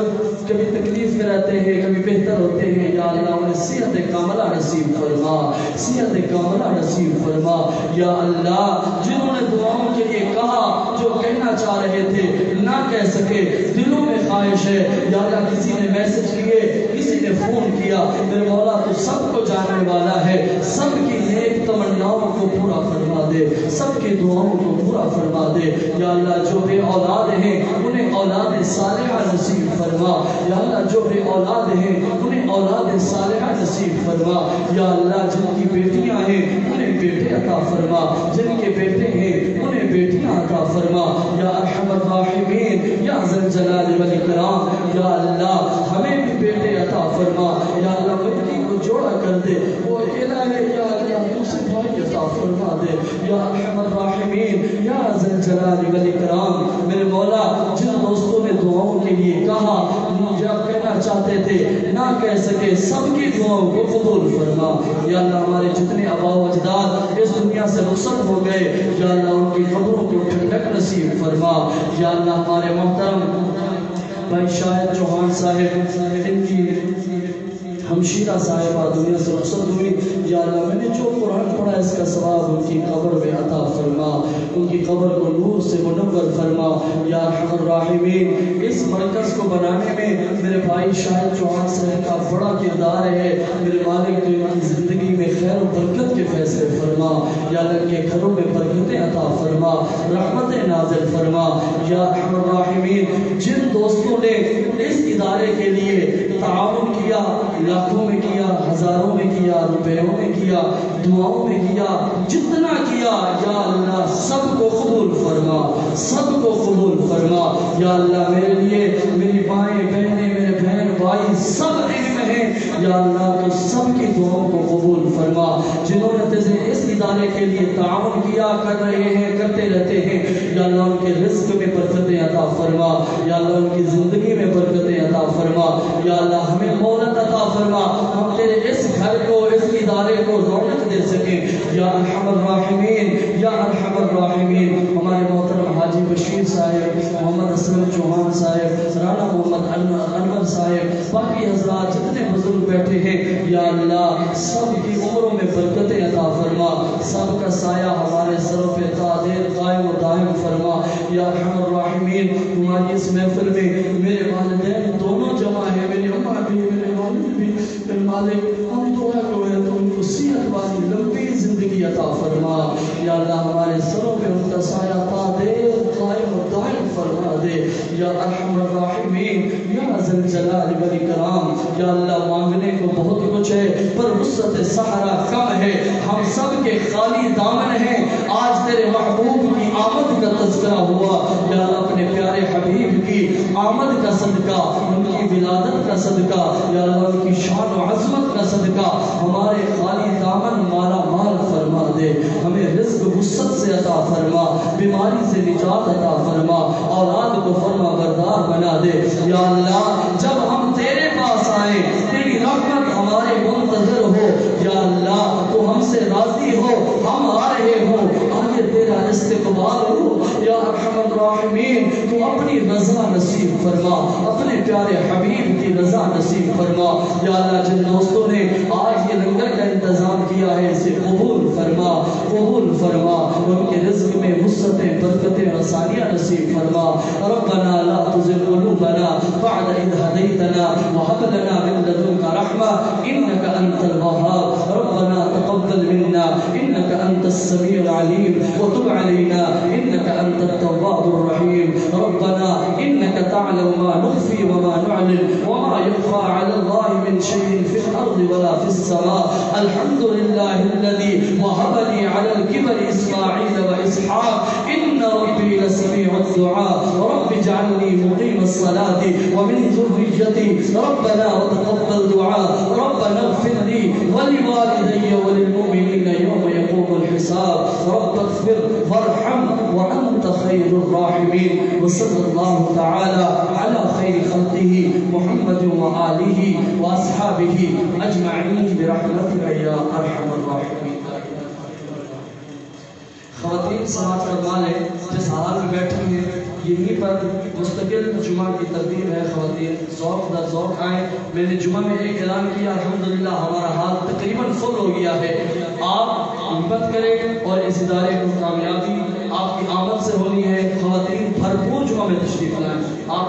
کبھی تکلیف میں رہتے ہیں، کبھی بہتر ہوتے ہیں یا اللہ، انہیں صحت کاملہ نصیب فرما، صحت کاملہ نصیب فرما یا اللہ۔ جنہوں نے دعاؤں کے لیے کہا، جو کہنا چاہ رہے تھے نہ کہہ سکے، دلوں میں خواہش ہے یا اللہ، کسی نے میسج کیے، کسی نے فون کیا، میرے مولا تو سب کو جاننے والا ہے، سب کی نیک تمناؤں کو پورا فرما دے، سب کی دعاؤں کو پورا فرما دے یا اللہ۔ جو بے اولاد ہیں انہیں اولاد صالحہ نصیب فرما یا اللہ، جو بے اولاد ہیں انہیں اولاد صالحہ نصیب فرما یا اللہ۔ جن کی بیٹیاں ہیں انہیں بیٹے عطا فرما، جن کے بیٹے ہیں انہیں بیٹیاں عطا فرما یا ارحم الراحمین یا ذی الجلال والاکرام یا اللہ۔ ہمیں بھی بیٹے عطا فرما یا اللہ، مٹی کو جوڑا کر دے، وہ الہ ہے یا اللہ، دوسرے بھائی عطا فرما دے یا ارحم الراحمین یا ذی الجلال والاکرام۔ میرے مولا جن دوستوں نے دعاؤں کے لیے کہا، جب کہنا چاہتے تھے نہ کہہ سکے، سب کی دعاؤں کو قبول فرما یا اللہ۔ ہمارے جتنے آباء و اجداد اس دنیا سے رخصت ہو گئے یا اللہ، ان کی قبروں کو ٹھنڈک نصیب فرما یا اللہ۔ ہمارے محترم بھائی شاہد چوہان صاحب، ان کی ہمشیرہ صاحبہ دنیا سے رخصت ہوئی یا اللہ۔ میں نے جو قرآن پڑھا اس کا ثواب ان کی قبر میں عطا فرما، ان کی قبر کو نور سے منور فرما یا ارحم الراحمین۔ اس مرکز کو بنانے میں میرے بھائی شاہد چوہان صاحب کا بڑا کردار ہے، میرے مالک تو ان کی زندگی میں خیر و برکت کے فیصلے فرما یا اللہ، کے گھروں میں برکتیں عطا فرما، رحمتیں نازل فرما یا ارحم الراحمین۔ جن دوستوں نے اس ادارے کے لیے تعاون کیا، لاکھوں میں کیا، ہزاروں میں کیا، روپیوں میں کیا، دعاؤں میں کیا، جتنا کیا یا اللہ، سب کو قبول فرما، سب کو قبول فرما یا اللہ۔ میرے لیے میری مائیں بہنیں، میرے بہن بھائی سب علم ہیں یا اللہ، تو سب کی دعاؤں کو قبول فرما۔ جنہوں نے تجھے اس ادارے کے لیے تعاون کیا، کر رہے ہیں، کرتے رہتے ہیں یا اللہ، ان کے رزق میں برکتیں عطا فرما یا اللہ، ان کی زندگی میں برکتیں عطا فرما یا اللہ۔ ہمیں مولت عطا فرما، ہم تیرے اس گھر کو، اس ادارے کو رونق دے سکیں یا ارحم الراحمین یا ارحم الراحمین۔ ہمارے محترم حاجی بشیر صاحب، محمد اسلم چوہان صاحب، رانا محمد انور صاحب، باقی حضرات جتنے بزرگ بیٹھے ہیں یا اللہ، سب کی عمروں میں برکتیں عطا فرما، سب کا سایہ ہمارے سروں پہ قادر قائم و دائم فرما یا ارحم الراحمین۔ تمہاری اس محفل میں میرے والدین دونوں جمع ہیں، میری اماں بھی، میرے والد بھی، میرے مالک ہم دعا کو ہے تو ان کو صحت والی لمبی زندگی عطا فرما یا اللہ۔ ہمارے سروں پہ ان کا سایہ قادر قائم و دائم فرما دے یا ارحم الراحمین یا ذی الجلال والاکرام یا اللہ۔ مانگنے کو بہت کچھ ہے پر وسعت صحرا کم ہے، ہم سب کے خالی دامن ہیں۔ آج تیرے محبوب کی آمد کا تذکرہ ہوا یا اللہ، اپنے پیارے حبیب کی آمد کا صدقہ، ان کی ولادت کا صدقہ یا اللہ، ان کی شان و عظمت کا صدقہ ہمارے خالی دامن مالا مال فرما دے، ہمیں رزق وسعت سے عطا فرما، بیماری سے نجات عطا فرما، اولاد کو فرما بردار بنا دے یا اللہ۔ جب ہم تیرے پاس آئے، تیری رحمت ہمارے منتظر ہو یا اللہ، تو ہم سے راضی ہو، ہم آ رہے ہو، آگے تیرا استقبال ہو یا ارحم الراحمین۔ تو اپنی رضا نصیب فرما، اپنے پیارے حبیب کی رضا نصیب فرما یا اللہ۔ جن دوستوں نے آج یہ لنگر کا انتظام کیا ہے اسے قبول فرما، قبول فرما، ان کے رزق میں وسعتیں، برکتیں، آسانیاں نصیب فرما۔ ربنا لا تزغ قلوبنا بعد إذ هديتنا وهب لنا من لدنك رحمة إنك أنت الوهاب۔ ربنا تقبل منا إنك أنت السميع العليم وتب علينا إنك أنت أنت التواب الرحيم. ربنا إنك تعلم ما نخفي وما نعلن وما يخفى على الله من شيء في الأرض ولا في السماء. الحمد لله الذي وهب لي على الكبر إسماعيل وإسحاق إن ربي لسميع الدعاء. رب اجعلني مقيم الصلاة ومن ذريتي ربنا وتقبل دعاء. ربنا اغفر لي ولوالدي وللمؤمنين يوم يقوم الحساب. رب اغفر وارحم وأنت خير الراحمين. وصلى الله تعالى على خير خلقه محمد وآله وأصحابه أجمعين برحمتك يا أرحم الراحمين. خواتین سماعت فرما لیں جس حال میں بیٹھی ہیں یہیں پر مستقل جمعہ کی ترتیب ہے. خواتین ذوق در ذوق آئیں. میں نے جمعہ میں ایک اعلان کیا الحمدللہ ہمارا حال تقریباً فل ہو گیا ہے. آپ ہمت کریں اور اس ادارے کو کامیابی آپ کی آمد سے ہونی ہے. خواتین بھرپور جمعہ میں تشریف لائیں. آپ